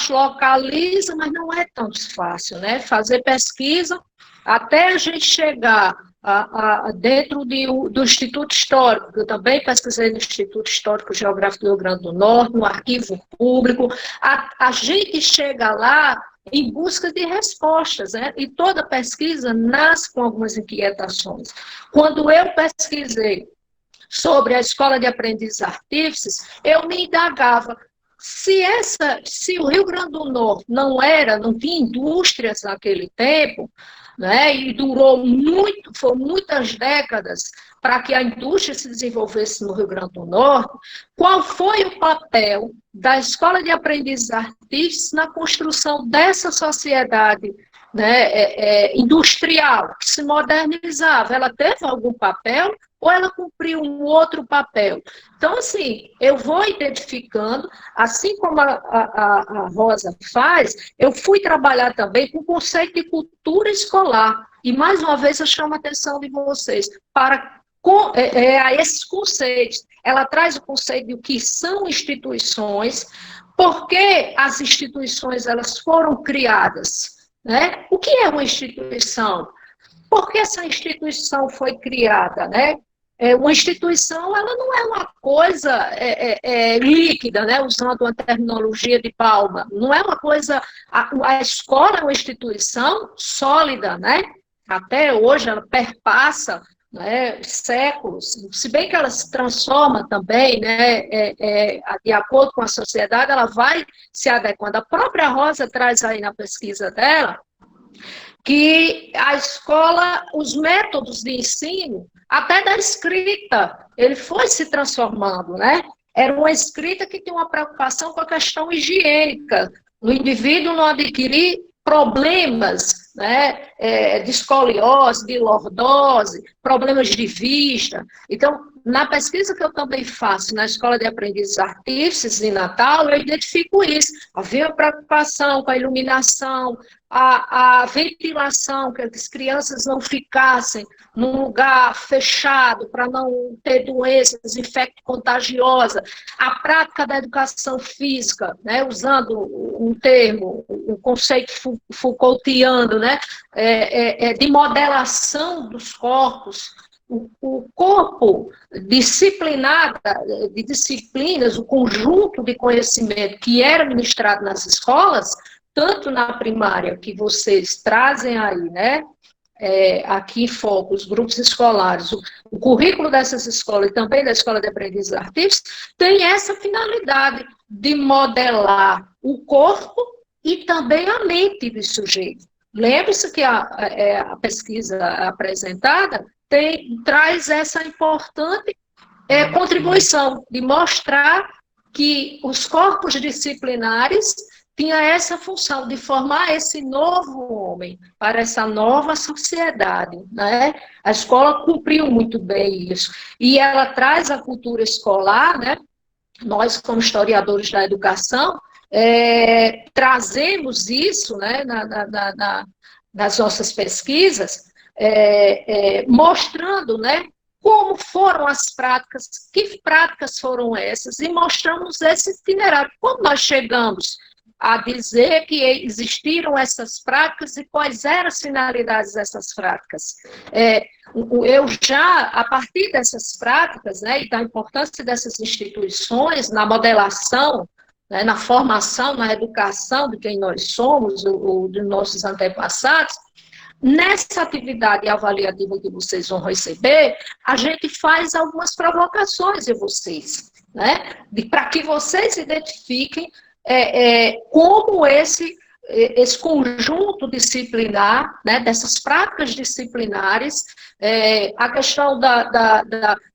localiza, mas não é tão fácil, né? Fazer pesquisa até a gente chegar dentro do Instituto Histórico, que eu também pesquisei no Instituto Histórico Geográfico do Rio Grande do Norte, no Arquivo Público, a gente chega lá em busca de respostas, né? E toda pesquisa nasce com algumas inquietações. Quando eu pesquisei sobre a Escola de Aprendizes Artífices, eu me indagava, se o Rio Grande do Norte não tinha indústrias naquele tempo, né, e foram muitas décadas para que a indústria se desenvolvesse no Rio Grande do Norte, qual foi o papel da Escola de Aprendizes Artísticos na construção dessa sociedade, né, industrial, que se modernizava? Ela teve algum papel ou ela cumpriu um outro papel? Então, assim, eu vou identificando, assim como a Rosa faz, eu fui trabalhar também com o conceito de cultura escolar. E, mais uma vez, eu chamo a atenção de vocês para a esses conceitos. Ela traz o conceito de o que são instituições, por que as instituições elas foram criadas, né? O que é uma instituição? Por que essa instituição foi criada, né? Uma instituição, ela não é uma coisa líquida, né? Usando uma terminologia de Palma. Não é uma coisa... A escola é uma instituição sólida, né? Até hoje ela perpassa né, séculos, se bem que ela se transforma também, né, de acordo com a sociedade, ela vai se adequando. A própria Rosa traz aí na pesquisa dela que a escola, os métodos de ensino, até da escrita, ele foi se transformando, né? Era uma escrita que tinha uma preocupação com a questão higiênica, no indivíduo não adquirir problemas, né, de escoliose, de lordose, problemas de vista. Então, na pesquisa que eu também faço na Escola de Aprendizes Artífices em Natal, eu identifico isso. Havia preocupação com a iluminação, a ventilação, que as crianças não ficassem num lugar fechado para não ter doenças infecto-contagiosas, a prática da educação física, né, usando um termo, um conceito Foucaultiano, né, de modelação dos corpos, o corpo disciplinado, de disciplinas, o conjunto de conhecimento que era ministrado nas escolas, tanto na primária, que vocês trazem aí, né, aqui em foco, os grupos escolares, o currículo dessas escolas e também da Escola de Aprendizes Artífices, tem essa finalidade de modelar o corpo e também a mente do sujeito. Lembre-se que a pesquisa apresentada traz essa importante contribuição de mostrar que os corpos disciplinares tinha essa função de formar esse novo homem para essa nova sociedade, né? A escola cumpriu muito bem isso. E ela traz a cultura escolar, né? Nós, como historiadores da educação, trazemos isso, né, nas nossas pesquisas, mostrando, né, como foram as práticas, que práticas foram essas, e mostramos esse itinerário. Como nós chegamos a dizer que existiram essas práticas e quais eram as finalidades dessas práticas. Eu já, a partir dessas práticas, né, e da importância dessas instituições na modelação, né, na formação, na educação de quem nós somos, de nossos antepassados, nessa atividade avaliativa que vocês vão receber, a gente faz algumas provocações em vocês, né, para que vocês identifiquem como esse conjunto disciplinar, né, dessas práticas disciplinares, a questão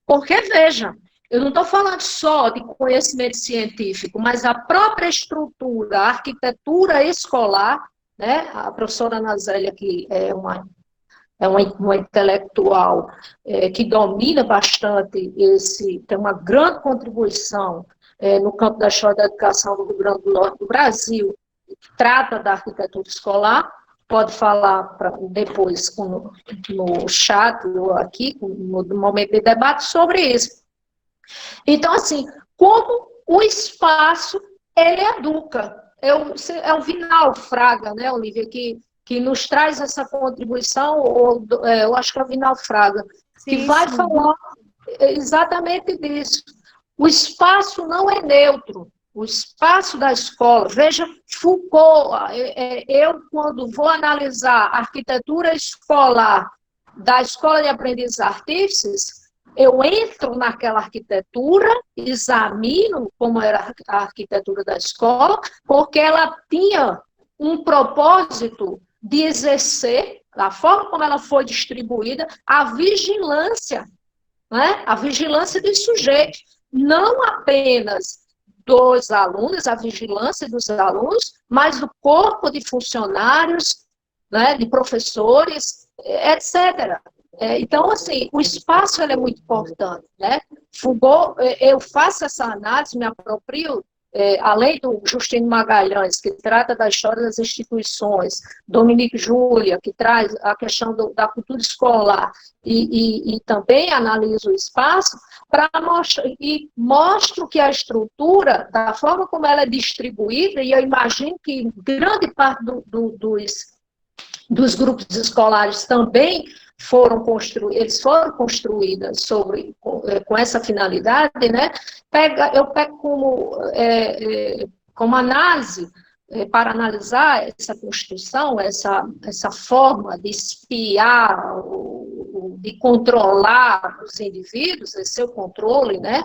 porque, veja, eu não estou falando só de conhecimento científico, mas a própria estrutura, a arquitetura escolar, né, a professora Ana Zélia, que é uma intelectual que domina bastante tem uma grande contribuição no campo da história da educação do Rio Grande do Norte do Brasil, que trata da arquitetura escolar, pode falar depois no chat ou aqui, no momento de debate, sobre isso. Então, assim, como o espaço, ele educa. É o Vinal Fraga, né, Olívia, que nos traz essa contribuição, eu acho que é o Vinal Fraga, que vai falar exatamente disso. O espaço não é neutro, o espaço da escola. Veja, Foucault, eu, quando vou analisar a arquitetura escolar da Escola de Aprendizes Artífices, eu entro naquela arquitetura, examino como era a arquitetura da escola, porque ela tinha um propósito de exercer, da forma como ela foi distribuída, a vigilância, né? A vigilância dos sujeitos. Não apenas dos alunos, a vigilância dos alunos, mas do corpo de funcionários, né, de professores, etc. Então, assim, o espaço ele é muito importante, né? Foucault, eu faço essa análise, me aproprio, além do Justino Magalhães, que trata da história das instituições, Dominique Júlia, que traz a questão da cultura escolar, e também analisa o espaço, mostro que a estrutura, da forma como ela é distribuída, e eu imagino que grande parte dos grupos escolares também foram construídos com essa finalidade, né? Eu pego como análise, para analisar essa construção, essa forma de espiar de controlar os indivíduos, esse é o controle, né?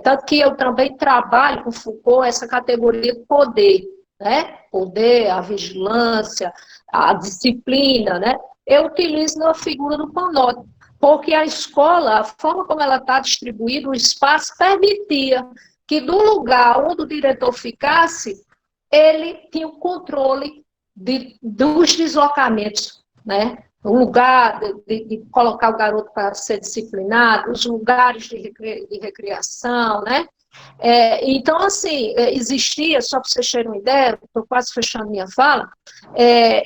Tanto que eu também trabalho com Foucault essa categoria de poder, né? Poder, a vigilância, a disciplina, né? Eu utilizo na figura do panóptico, porque a escola, a forma como ela está distribuída, o espaço permitia que do lugar onde o diretor ficasse, ele tinha o controle dos deslocamentos, né? O lugar de colocar o garoto para ser disciplinado, os lugares de recreação, né? Então, assim, existia, só para vocês terem uma ideia, estou quase fechando minha fala,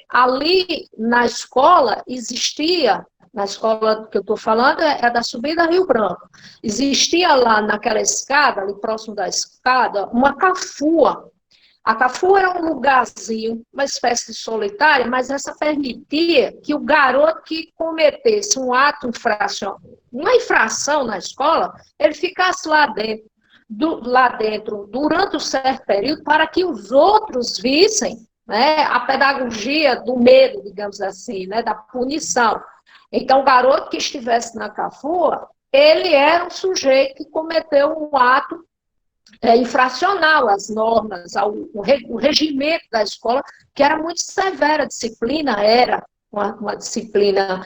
ali na escola existia, na escola que eu estou falando é da Subida Rio Branco, existia lá naquela escada, ali próximo da escada, uma cafua. A cafua era um lugarzinho, uma espécie de solitária, mas essa permitia que o garoto que cometesse um ato uma infração na escola, ele ficasse lá dentro durante um certo período para que os outros vissem, né, a pedagogia do medo, digamos assim, né, da punição. Então, o garoto que estivesse na cafua, ele era um sujeito que cometeu um ato infracional às normas, o regimento da escola, que era muito severa, a disciplina era uma disciplina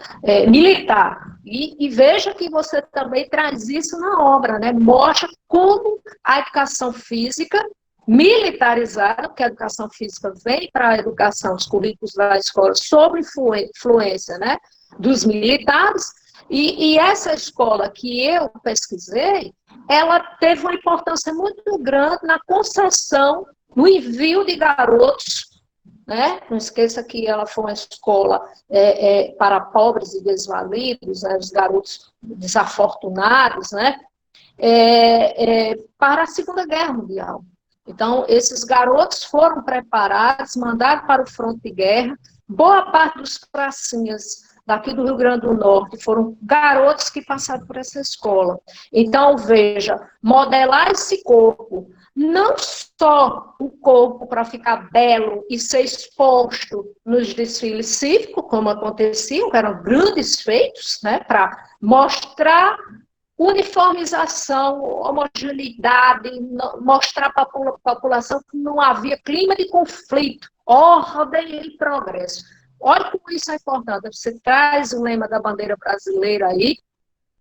militar. E veja que você também traz isso na obra, né? Mostra como a educação física militarizada, porque a educação física vem para a educação, os currículos da escola, sob influência, né, dos militares, e essa escola que eu pesquisei, ela teve uma importância muito grande na concessão, no envio de garotos, né? Não esqueça que ela foi uma escola para pobres e desvalidos, né? Os garotos desafortunados, né? Para a Segunda Guerra Mundial. Então, esses garotos foram preparados, mandados para o fronte de guerra. Boa parte dos pracinhas daqui do Rio Grande do Norte foram garotos que passaram por essa escola. Então, veja, modelar esse corpo, não só o corpo para ficar belo e ser exposto nos desfiles cívicos, como aconteciam, que eram grandes feitos, né, para mostrar uniformização, homogeneidade, mostrar para a população que não havia clima de conflito, ordem e progresso. Olha como isso é importante. Você traz o lema da bandeira brasileira aí,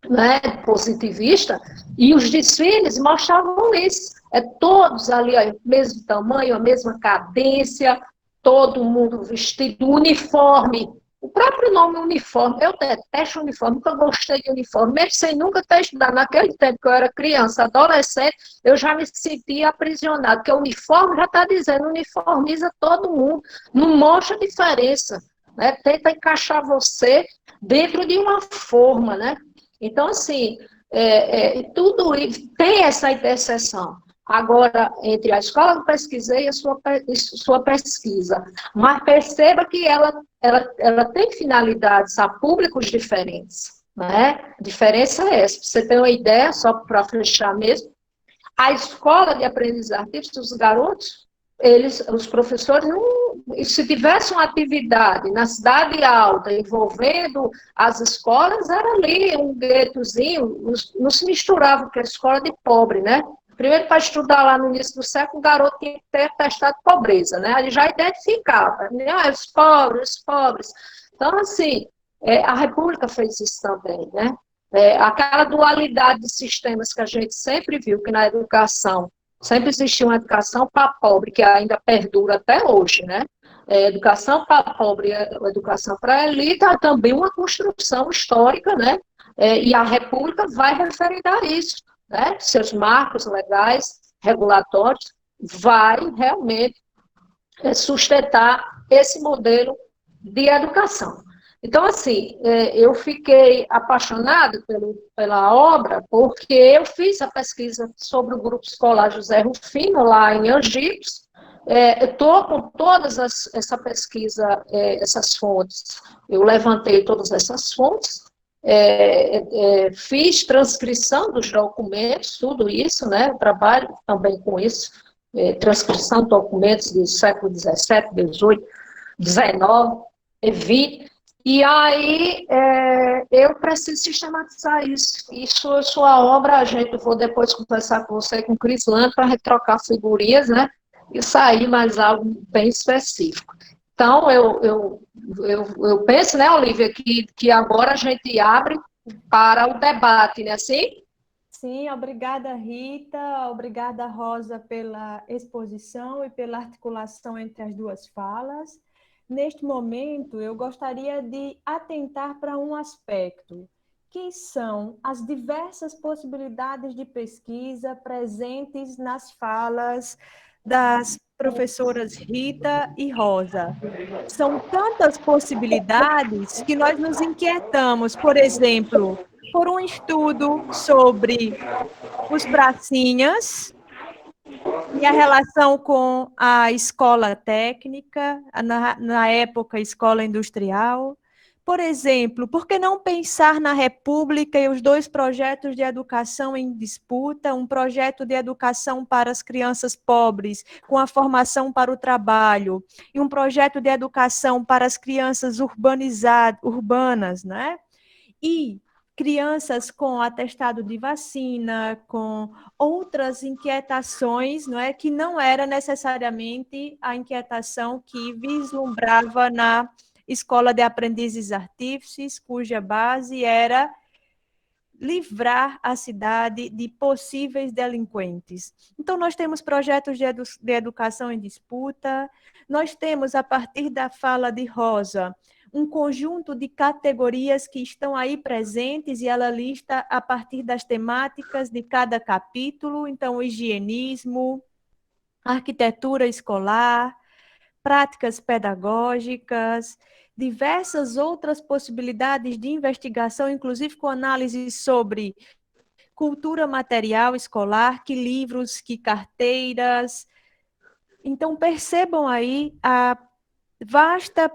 né, positivista, e os desfiles mostravam isso. Todos ali, ó, mesmo tamanho, a mesma cadência, todo mundo vestido uniforme. O próprio nome uniforme, eu detesto uniforme, nunca gostei de uniforme, mesmo sem nunca ter estudado. Naquele tempo que eu era criança, adolescente, eu já me sentia aprisionado, porque o uniforme já está dizendo, uniformiza todo mundo, não mostra diferença, né? Tenta encaixar você dentro de uma forma, né? Então, assim, tudo isso tem essa interseção. Agora, entre a escola que eu pesquisei e a sua pesquisa. Mas perceba que ela tem finalidades a públicos diferentes. Né? A diferença é essa. Você tem uma ideia, só para fechar mesmo, a escola de aprendizagem dos garotos, os professores, se tivesse uma atividade na cidade alta envolvendo as escolas, era ali um guetozinho, não se misturava com a escola de pobre, né? Primeiro, para estudar lá no início do século, o garoto tinha que ter atestado de pobreza, né? Ele já identificava, os pobres. Então, assim, a República fez isso também, né? Aquela dualidade de sistemas que a gente sempre viu, que na educação sempre existiu uma educação para pobre, que ainda perdura até hoje, né? Educação para pobre, educação para elite, é também uma construção histórica, né? E a República vai referendar isso, né? Seus marcos legais, regulatórios, vai realmente sustentar esse modelo de educação. Então, assim, eu fiquei apaixonada pela obra, porque eu fiz a pesquisa sobre o Grupo Escolar José Rufino, lá em Angicos. Estou com todas essa pesquisa, essas fontes. Eu levantei todas essas fontes, fiz transcrição dos documentos, tudo isso, né? Eu trabalho também com isso, transcrição de documentos do século XVII, XVIII, XIX, XX. E aí, eu preciso sistematizar isso. Isso, sua obra, eu vou depois conversar com você, com o Crislane, para trocar figurinhas, né? E sair mais algo bem específico. Então, eu penso, né, Olivia, que agora a gente abre para o debate, né? Assim? Sim, obrigada, Rita. Obrigada, Rosa, pela exposição e pela articulação entre as duas falas. Neste momento, eu gostaria de atentar para um aspecto, que são as diversas possibilidades de pesquisa presentes nas falas das professoras Rita e Rosa. São tantas possibilidades que nós nos inquietamos, por exemplo, por um estudo sobre os pracinhas e a relação com a escola técnica, na época, escola industrial. Por exemplo, por que não pensar na República e os dois projetos de educação em disputa, um projeto de educação para as crianças pobres, com a formação para o trabalho, e um projeto de educação para as crianças urbanas, né? E crianças com atestado de vacina, com outras inquietações, não é, que não era necessariamente a inquietação que vislumbrava na Escola de Aprendizes Artífices, cuja base era livrar a cidade de possíveis delinquentes. Então, nós temos projetos de educação em disputa, nós temos, a partir da fala de Rosa, um conjunto de categorias que estão aí presentes e ela lista a partir das temáticas de cada capítulo, então, o higienismo, arquitetura escolar, práticas pedagógicas, diversas outras possibilidades de investigação, inclusive com análise sobre cultura material escolar, que livros, que carteiras. Então, percebam aí a vasta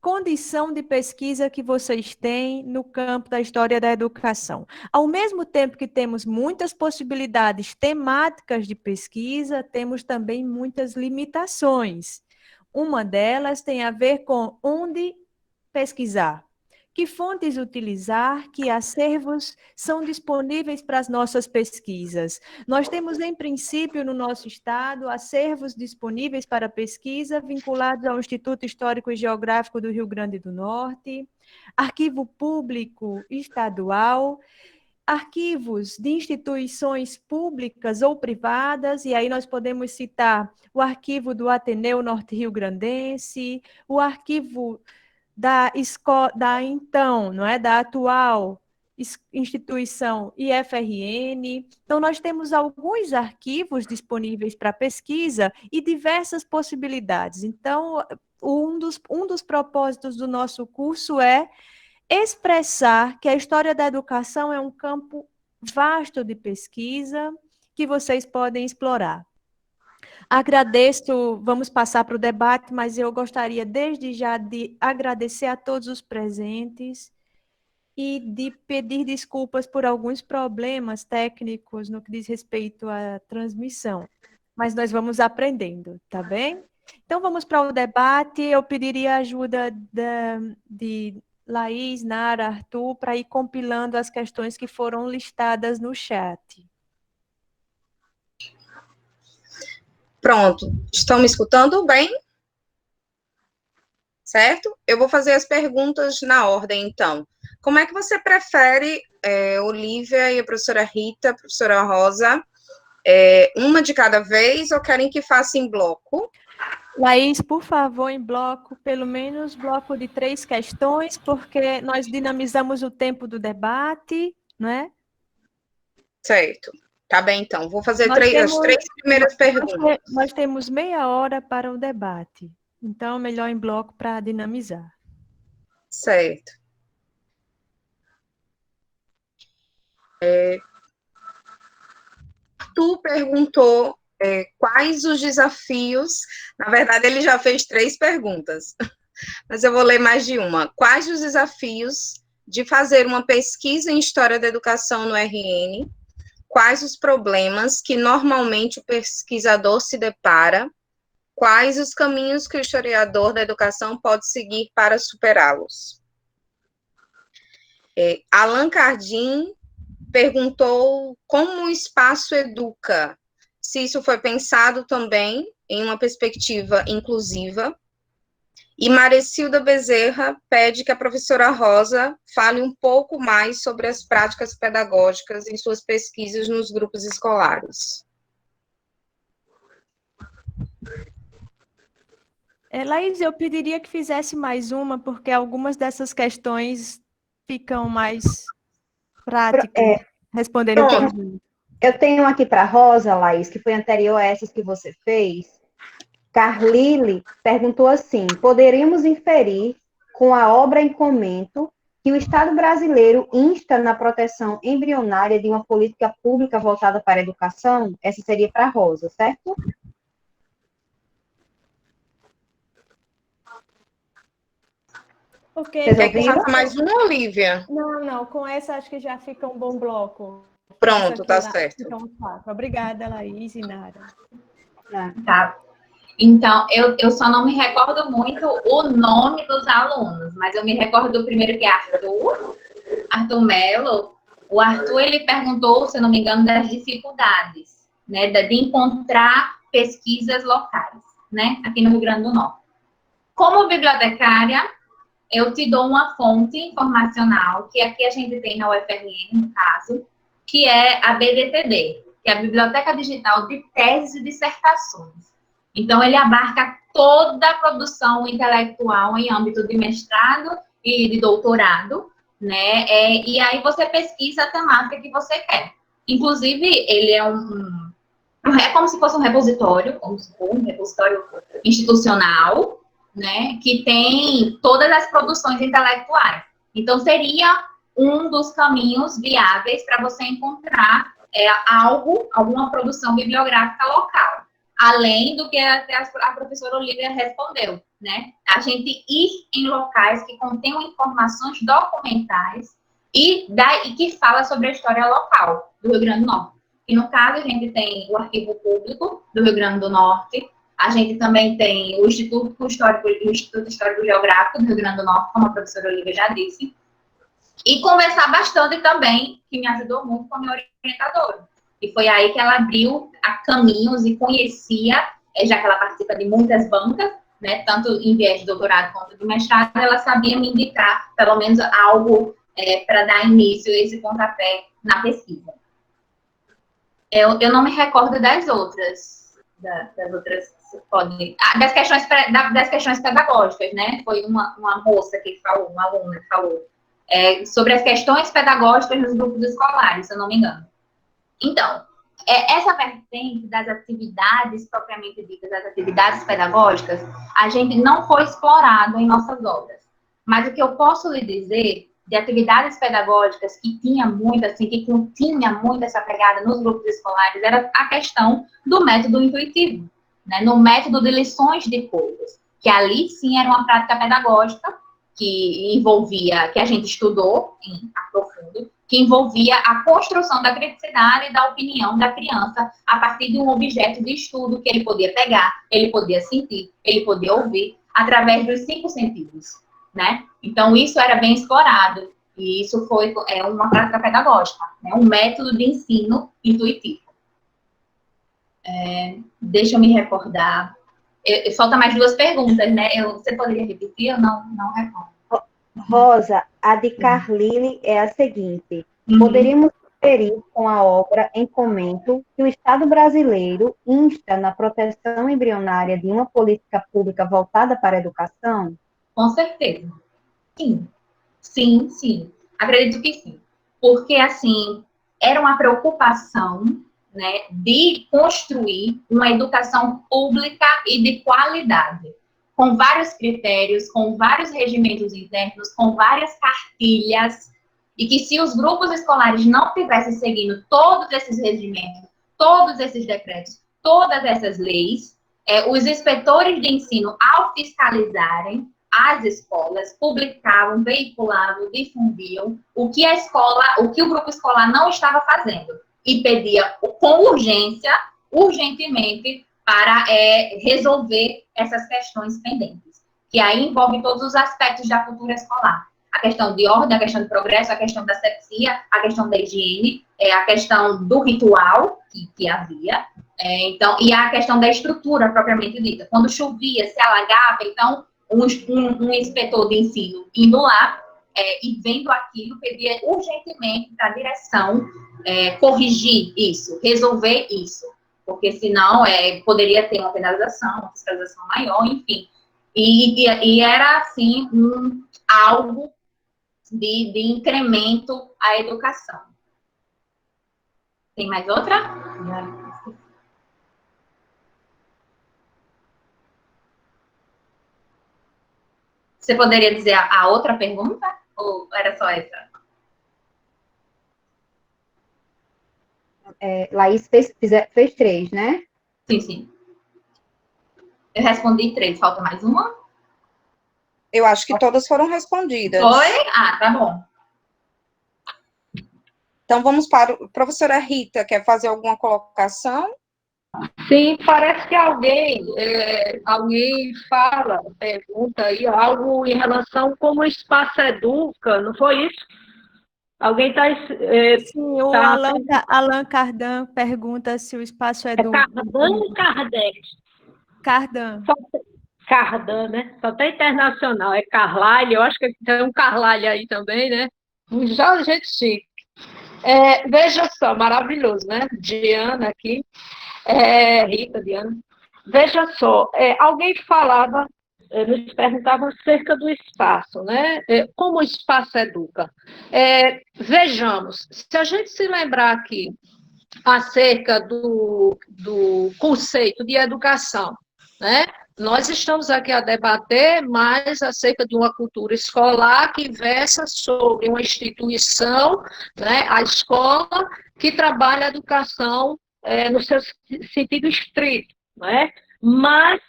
condição de pesquisa que vocês têm no campo da história da educação. Ao mesmo tempo que temos muitas possibilidades temáticas de pesquisa, temos também muitas limitações. Uma delas tem a ver com onde pesquisar, que fontes utilizar, que acervos são disponíveis para as nossas pesquisas. Nós temos, em princípio, no nosso estado, acervos disponíveis para pesquisa vinculados ao Instituto Histórico e Geográfico do Rio Grande do Norte, arquivo público estadual, arquivos de instituições públicas ou privadas, e aí nós podemos citar o arquivo do Ateneu Norte Rio Grandense, o arquivo então, não é, da atual instituição IFRN. Então, nós temos alguns arquivos disponíveis para pesquisa e diversas possibilidades. Então, um dos propósitos do nosso curso é expressar que a história da educação é um campo vasto de pesquisa que vocês podem explorar. Agradeço, vamos passar para o debate, mas eu gostaria desde já de agradecer a todos os presentes e de pedir desculpas por alguns problemas técnicos no que diz respeito à transmissão. Mas nós vamos aprendendo, tá bem? Então, vamos para o debate. Eu pediria a ajuda de Laís, Nara, Arthur, para ir compilando as questões que foram listadas no chat. Pronto. Estão me escutando bem? Certo? Eu vou fazer as perguntas na ordem, então. Como é que você prefere, Olivia e a professora Rita, a professora Rosa, uma de cada vez ou querem que faça em bloco? Laís, por favor, em bloco, pelo menos bloco de 3 questões, porque nós dinamizamos o tempo do debate, não é? Certo. Tá bem, então. Vou fazer as 3 primeiras perguntas. Nós temos meia hora para o debate. Então, melhor em bloco para dinamizar. Certo. Tu perguntou quais os desafios. Na verdade, ele já fez 3 perguntas, mas eu vou ler mais de uma. Quais os desafios de fazer uma pesquisa em História da Educação no RN? Quais os problemas que normalmente o pesquisador se depara? quais os caminhos que o historiador da educação pode seguir para superá-los? Allan Cardim perguntou como o espaço educa, se isso foi pensado também em uma perspectiva inclusiva. E Marecilda Bezerra pede que a professora Rosa fale um pouco mais sobre as práticas pedagógicas em suas pesquisas nos grupos escolares. Laís, eu pediria que fizesse mais uma, porque algumas dessas questões ficam mais práticas, respondendo em conjunto. Eu tenho aqui para a Rosa, Laís, que foi anterior a essas que você fez. Carlile perguntou assim: poderíamos inferir, com a obra em comento, que o Estado brasileiro insta na proteção embrionária de uma política pública voltada para a educação? Essa seria para a Rosa, certo? Porque quer que faça mais uma, Olivia? Não, com essa acho que já fica um bom bloco. Pronto, tá certo. Obrigada, Laís e Nara. Tá. Então, eu só não me recordo muito o nome dos alunos, mas eu me recordo do primeiro, que é Arthur Melo. O Arthur, ele perguntou, se eu não me engano, das dificuldades, né, de encontrar pesquisas locais, né, aqui no Rio Grande do Norte. Como bibliotecária, eu te dou uma fonte informacional, que aqui a gente tem na UFRN, no caso, que é a BDTD, que é a Biblioteca Digital de Teses e Dissertações. Então, ele abarca toda a produção intelectual em âmbito de mestrado e de doutorado, né? E aí você pesquisa a temática que você quer. Inclusive, ele é é como se fosse um repositório, como se fosse um repositório institucional, né? Que tem todas as produções intelectuais. Então, seria um dos caminhos viáveis para você encontrar alguma produção bibliográfica local. Além do que até a professora Olivia respondeu, né? A gente ir em locais que contenham informações documentais e que fala sobre a história local do Rio Grande do Norte. E no caso, a gente tem o Arquivo Público do Rio Grande do Norte, a gente também tem o Instituto Histórico Geográfico do Rio Grande do Norte, como a professora Olivia já disse, e conversar bastante também, que me ajudou muito com a minha orientadora. E foi aí que ela abriu a caminhos e conhecia, já que ela participa de muitas bancas, né, tanto em viés de doutorado quanto de mestrado, ela sabia me indicar, pelo menos, algo para dar início a esse pontapé na pesquisa. Eu não me recordo das outras, das questões pedagógicas, né? Foi uma moça que falou, uma aluna que falou, sobre as questões pedagógicas nos grupos escolares, se eu não me engano. Então, essa vertente das atividades propriamente ditas, das atividades pedagógicas, a gente não foi explorado em nossas obras. Mas o que eu posso lhe dizer de atividades pedagógicas que tinha muito, assim, que continha muito essa pegada nos grupos escolares, era a questão do método intuitivo, né? No método de lições de coisas, que ali sim era uma prática pedagógica que envolvia, que a gente estudou a profundo, que envolvia a construção da criticidade e da opinião da criança a partir de um objeto de estudo que ele podia pegar, ele podia sentir, ele podia ouvir, através dos 5 sentidos, né? Então, isso era bem explorado, e isso foi uma prática pedagógica, né? Um método de ensino intuitivo. Deixa eu me recordar. Falta mais 2 perguntas, né? Você poderia repetir? Eu não recordo. Rosa, a de Carlile é a seguinte: poderíamos inferir com a obra em comento que o Estado brasileiro insta na proteção embrionária de uma política pública voltada para a educação? Com certeza. Sim. Sim. Acredito que sim. Porque, assim, era uma preocupação, né, de construir uma educação pública e de qualidade, com vários critérios, com vários regimentos internos, com várias cartilhas, e que se os grupos escolares não estivessem seguindo todos esses regimentos, todos esses decretos, todas essas leis, os inspetores de ensino, ao fiscalizarem as escolas, publicavam, veiculavam, difundiam o que o grupo escolar não estava fazendo, e pedia com urgentemente, para resolver essas questões pendentes, que aí envolve todos os aspectos da cultura escolar. A questão de ordem, a questão de progresso, a questão da asepsia, a questão da higiene, a questão do ritual que havia, então, e a questão da estrutura propriamente dita. Quando chovia, se alagava, então, um inspetor de ensino indo lá e vendo aquilo, pedia urgentemente para a direção corrigir isso, resolver isso, porque senão poderia ter uma penalização, uma fiscalização maior, enfim. E era, assim, algo de incremento à educação. Tem mais outra? Você poderia dizer a outra pergunta? Ou era só essa? Laís fez 3, né? Sim, sim. Eu respondi 3. Falta mais uma? Eu acho que todas foram respondidas. Foi? Ah, tá bom. Então, vamos para a professora Rita. Quer fazer alguma colocação? Sim, parece que alguém fala, pergunta aí algo em relação como o espaço educa, não foi isso? Alguém está... Sim, o Allan Cardan pergunta se o espaço educa. Cardan ou Kardec? Cardan. Cardan, né? Só tem internacional, é Carlyle, eu acho que tem um Carlyle aí também, né? Já gente chique. Veja só, maravilhoso, né? Diana aqui. Rita, Diana. Veja só, alguém falava, nos perguntava acerca do espaço, né? Como o espaço educa. Vejamos, se a gente se lembrar aqui acerca do conceito de educação, né? Nós estamos aqui a debater mais acerca de uma cultura escolar que versa sobre uma instituição, né, a escola, que trabalha a educação no seu sentido estrito, né? Mas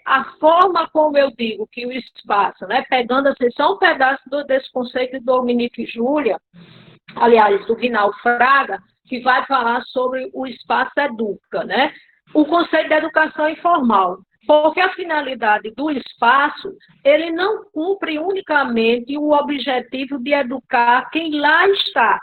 a forma como eu digo que o espaço, né, pegando assim, só um pedaço desse conceito de Dominique e Júlia, aliás, do Rinaldo Fraga, que vai falar sobre o espaço educa, né? O conceito de educação informal, porque a finalidade do espaço, ele não cumpre unicamente o objetivo de educar quem lá está,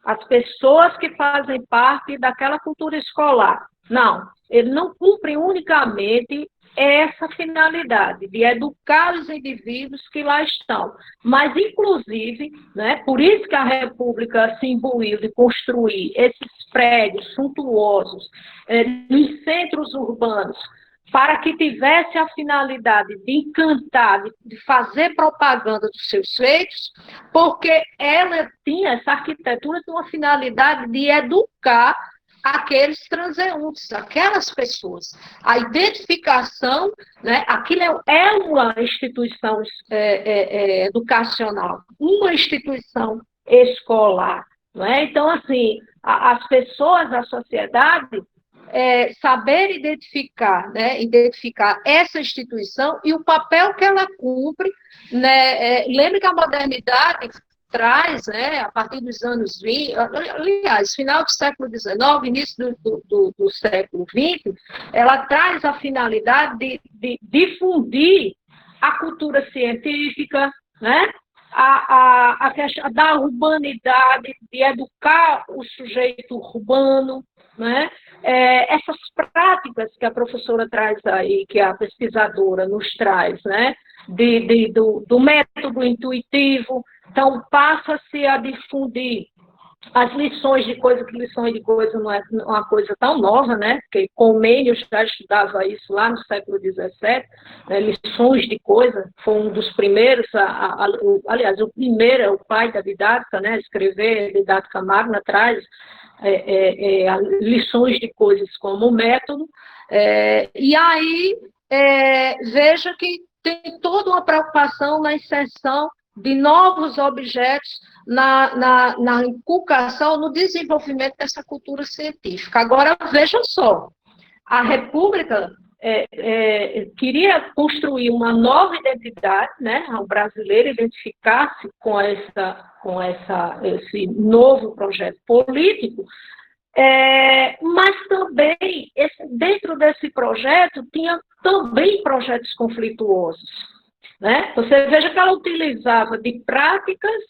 as pessoas que fazem parte daquela cultura escolar. Não, ele não cumpre unicamente essa finalidade de educar os indivíduos que lá estão, mas, inclusive, né, por isso que a República se imbuiu de construir esses prédios suntuosos nos centros urbanos, para que tivesse a finalidade de encantar, de fazer propaganda dos seus feitos, porque ela tinha, essa arquitetura tinha uma finalidade de educar aqueles transeuntes, aquelas pessoas. A identificação, né, aquilo é uma instituição educacional, uma instituição escolar. Não é? Então, assim, as pessoas, a sociedade, saber identificar, né, identificar essa instituição e o papel que ela cumpre, né, lembre que a modernidade traz, né, a partir dos anos 20, aliás, final do século XIX, início do século XX, ela traz a finalidade de difundir a cultura científica, né, a questão da urbanidade, de educar o sujeito urbano, né? Essas práticas que a professora traz aí, que a pesquisadora nos traz, né? Do método intuitivo, então passa-se a difundir as lições de coisa, que lições de coisa não é uma coisa tão nova, né? Porque Comênio já estudava isso lá no século XVII, né? Lições de coisa, foi um dos primeiros, aliás, o primeiro é o pai da didática, né? Escrever didática magna traz lições de coisas como método, e aí veja que tem toda uma preocupação na inserção de novos objetos na inculcação, no desenvolvimento dessa cultura científica. Agora, veja só, a República queria construir uma nova identidade, né, o brasileiro identificar-se com esse novo projeto político, Mas também, dentro desse projeto, tinha também projetos conflituosos, né? Você veja que ela utilizava de práticas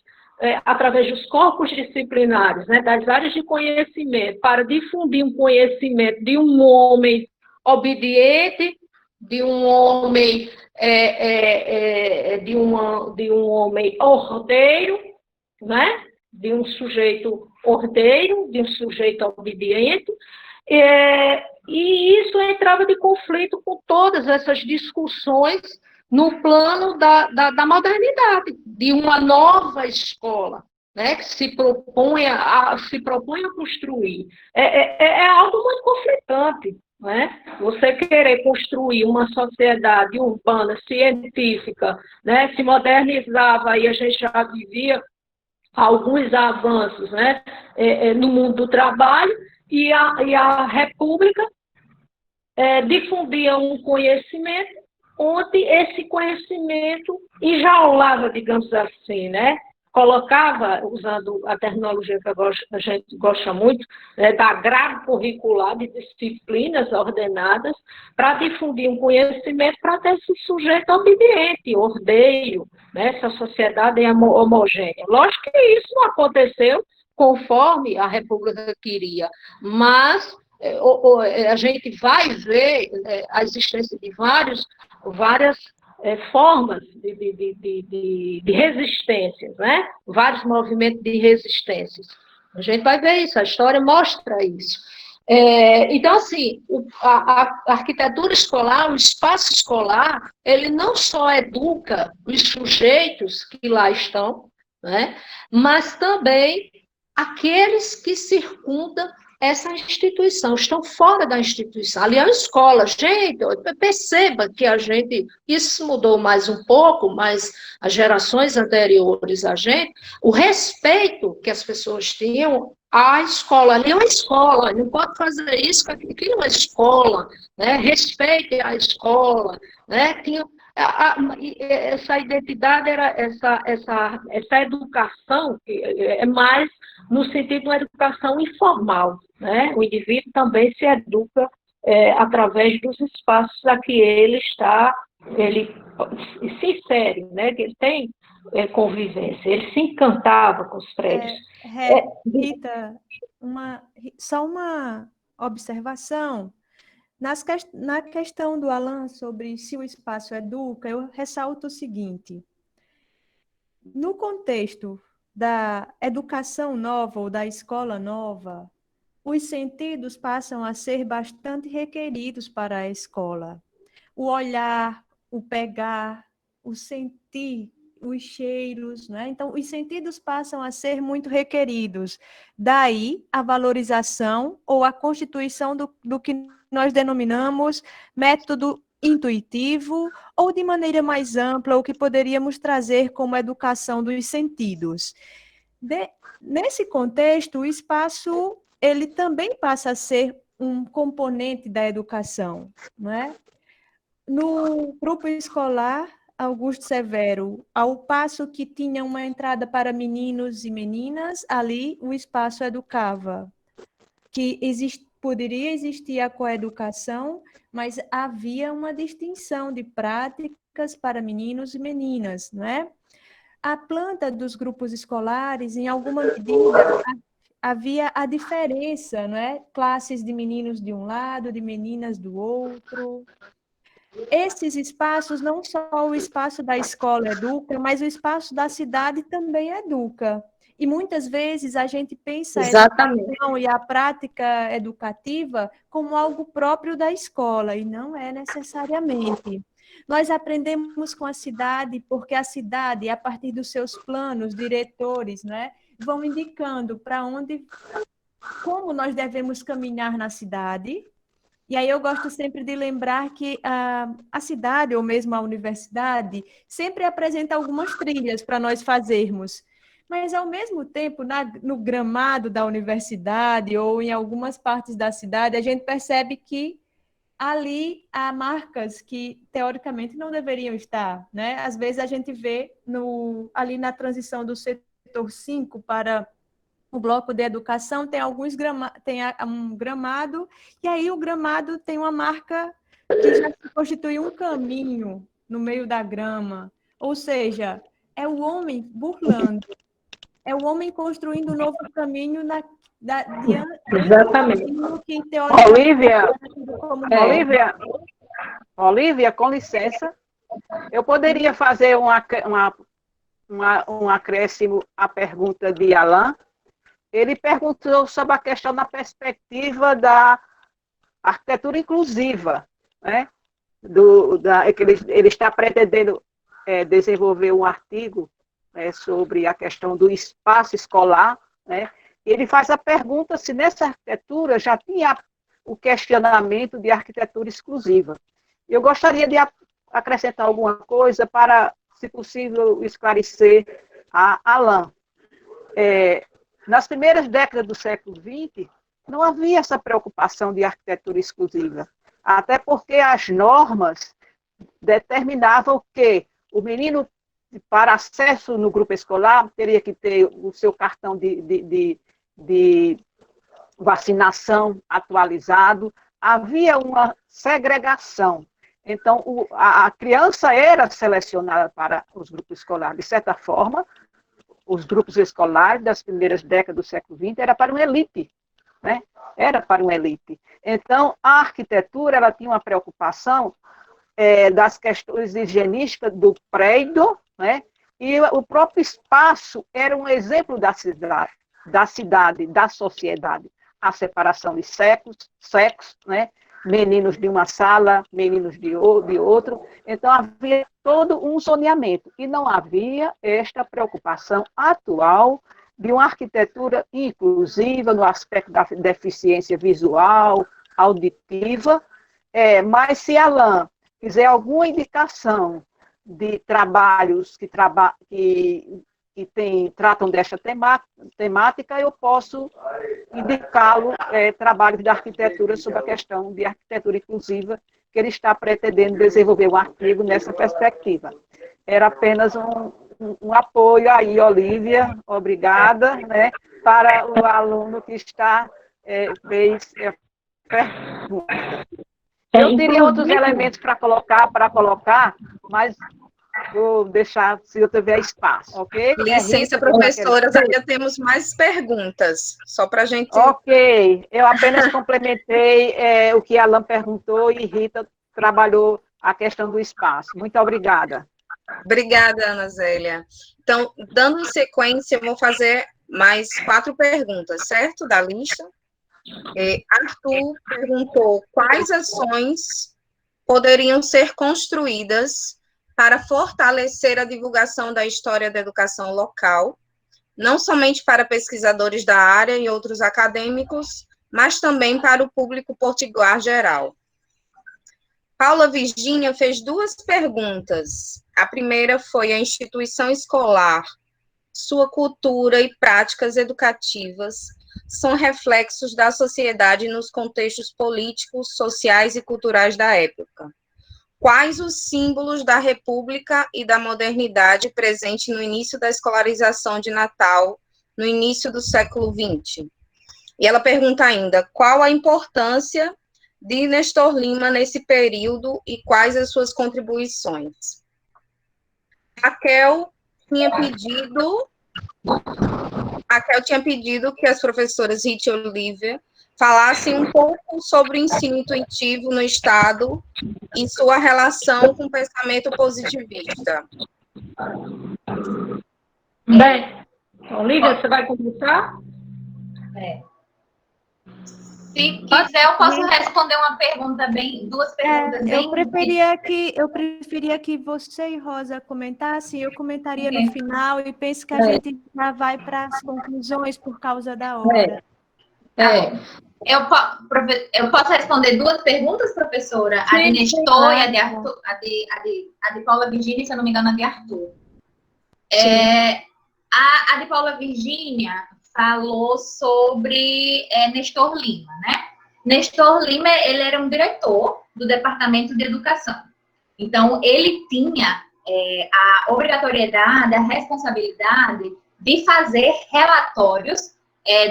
através dos corpos disciplinares, né, das áreas de conhecimento, para difundir um conhecimento de um homem obediente, de um homem de um homem ordeiro, né? De um sujeito ordeiro, de um sujeito obediente, e isso entrava de conflito com todas essas discussões no plano da modernidade, de uma nova escola, né, que se propõe a construir. É algo muito conflitante, né? Você querer construir uma sociedade urbana, científica, né, se modernizava, e a gente já vivia alguns avanços, né, no mundo do trabalho, e a República difundia um conhecimento onde esse conhecimento enjaulava, digamos assim, né? Colocava, usando a terminologia que a gente gosta muito, da grade curricular de disciplinas ordenadas, para difundir um conhecimento para ter esse sujeito obediente, ordeiro, né? Essa sociedade homogênea. Lógico que isso não aconteceu conforme a República queria, mas a gente vai ver a existência de várias formas de resistências, né? Vários movimentos de resistências. A gente vai ver isso, a história mostra isso. Então, assim, a arquitetura escolar, o espaço escolar, ele não só educa os sujeitos que lá estão, né? Mas também aqueles que circundam essa instituição, estão fora da instituição. Ali é uma escola. Gente, perceba que isso mudou mais um pouco, mas as gerações anteriores a gente, o respeito que as pessoas tinham à escola. Ali é uma escola, não pode fazer isso, aquilo é uma escola, né? Respeite a escola, né? Essa identidade era essa educação, que é mais no sentido de uma educação informal, né? O indivíduo também se educa através dos espaços a que ele se insere, né? Que ele tem convivência, ele se encantava com os prédios. Rita, só uma observação. Na questão do Alan sobre se o espaço educa, eu ressalto o seguinte: no contexto da educação nova ou da escola nova, os sentidos passam a ser bastante requeridos para a escola. O olhar, o pegar, o sentir, os cheiros, né? Então, os sentidos passam a ser muito requeridos. Daí, a valorização ou a constituição do que nós denominamos método intuitivo ou de maneira mais ampla, o que poderíamos trazer como educação dos sentidos. Nesse contexto, o espaço ele também passa a ser um componente da educação, não é? No grupo escolar Augusto Severo, ao passo que tinha uma entrada para meninos e meninas, ali o espaço educava, que poderia existir a coeducação, mas havia uma distinção de práticas para meninos e meninas, não é? A planta dos grupos escolares, em alguma medida, havia a diferença, não é? Classes de meninos de um lado, de meninas do outro. Esses espaços, não só o espaço da escola educa, mas o espaço da cidade também educa. E muitas vezes a gente pensa a educação e a prática educativa como algo próprio da escola, e não é necessariamente. Nós aprendemos com a cidade, porque a cidade, a partir dos seus planos, diretores, né, vão indicando como nós devemos caminhar na cidade. E aí eu gosto sempre de lembrar que a cidade, ou mesmo a universidade, sempre apresenta algumas trilhas para nós fazermos. Mas, ao mesmo tempo, no gramado da universidade ou em algumas partes da cidade, a gente percebe que ali há marcas que, teoricamente, não deveriam estar, né? Às vezes a gente vê ali na transição do setor 5 para o bloco de educação tem um gramado, e aí o gramado tem uma marca que já se constitui um caminho no meio da grama. Ou seja, é o homem burlando, é o homem construindo um novo caminho Exatamente. que teoricamente Olivia, com licença, eu poderia fazer um acréscimo à pergunta de Alain. Ele perguntou sobre a questão da perspectiva da arquitetura inclusiva, né? Ele está pretendendo desenvolver um artigo sobre a questão do espaço escolar, né? Ele faz a pergunta se nessa arquitetura já tinha o questionamento de arquitetura exclusiva. Eu gostaria de acrescentar alguma coisa para, se possível, esclarecer a Alain. Nas primeiras décadas do século XX, não havia essa preocupação de arquitetura exclusiva, até porque as normas determinavam que o menino, para acesso no grupo escolar, teria que ter o seu cartão de vacinação atualizado. Havia uma segregação. Então, a criança era selecionada para os grupos escolares. De certa forma, os grupos escolares das primeiras décadas do século XX era para uma elite, né? Era para uma elite. Então, a arquitetura ela tinha uma preocupação das questões higienísticas do prédio, né? E o próprio espaço era um exemplo da cidade, da sociedade. A separação de sexos, né? Meninos de uma sala, meninos de outro. Então, havia todo um zoneamento. E não havia esta preocupação atual de uma arquitetura inclusiva no aspecto da deficiência visual, auditiva. Mas se Alain fizer alguma indicação de trabalhos que tratam desta temática, eu posso indicá-lo trabalhos de arquitetura sobre a questão de arquitetura inclusiva, que ele está pretendendo desenvolver um artigo nessa perspectiva. Era apenas um apoio aí, Olivia, obrigada, né, para o aluno que fez pergunta. Eu teria outros elementos para colocar, mas vou deixar se eu tiver espaço, ok? Licença, professoras, ainda temos mais perguntas, só para a gente... Ok, eu apenas complementei o que a Alain perguntou e Rita trabalhou a questão do espaço. Muito obrigada. Obrigada, Ana Zélia. Então, dando sequência, eu vou fazer mais 4 perguntas, certo? Da lista. Arthur perguntou quais ações poderiam ser construídas para fortalecer a divulgação da história da educação local, não somente para pesquisadores da área e outros acadêmicos, mas também para o público potiguar geral. Paula Virgínia fez 2 perguntas. A primeira foi: a instituição escolar, sua cultura e práticas educativas são reflexos da sociedade nos contextos políticos, sociais e culturais da época. Quais os símbolos da República e da modernidade presentes no início da escolarização de Natal, no início do século XX? E ela pergunta ainda: qual a importância de Nestor Lima nesse período e quais as suas contribuições? Raquel tinha pedido que as professoras Rita e Olivia falassem um pouco sobre o ensino intuitivo no Estado e sua relação com o pensamento positivista. Bem, Olivia, você vai começar? Se quiser, eu posso responder uma pergunta duas perguntas bem... Eu preferia que você e Rosa comentassem, eu comentaria no final e penso que a gente já vai para as conclusões por causa da hora. Eu posso responder 2 perguntas, professora? Sim, a de Nestor e a de Arthur, a de Paula Virgínia, se eu não me engano, a de Arthur. A de Paula Virgínia falou sobre Nestor Lima, né? Nestor Lima, ele era um diretor do Departamento de Educação. Então, ele tinha a obrigatoriedade, a responsabilidade de fazer relatórios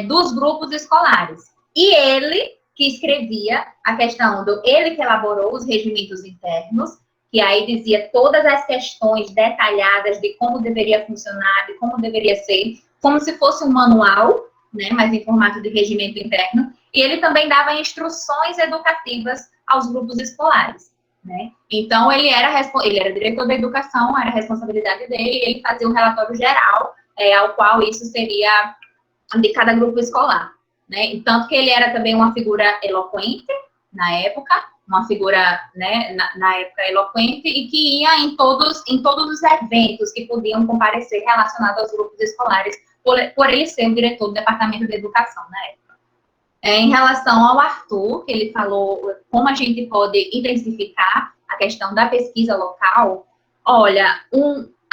dos grupos escolares. E ele que escrevia a questão ele que elaborou os regimentos internos, que aí dizia todas as questões detalhadas de como deveria funcionar, de como deveria ser, como se fosse um manual, né, mas em formato de regimento interno, e ele também dava instruções educativas aos grupos escolares, né? Então, ele era diretor da educação, era a responsabilidade dele, e ele fazia um relatório geral, ao qual isso seria de cada grupo escolar, né? Tanto que ele era também uma figura eloquente, na época, uma figura, né, na época eloquente, e que ia em todos os eventos que podiam comparecer relacionados aos grupos escolares, por ele ser o diretor do Departamento de Educação na época. Em relação ao Arthur, que ele falou como a gente pode intensificar a questão da pesquisa local, olha,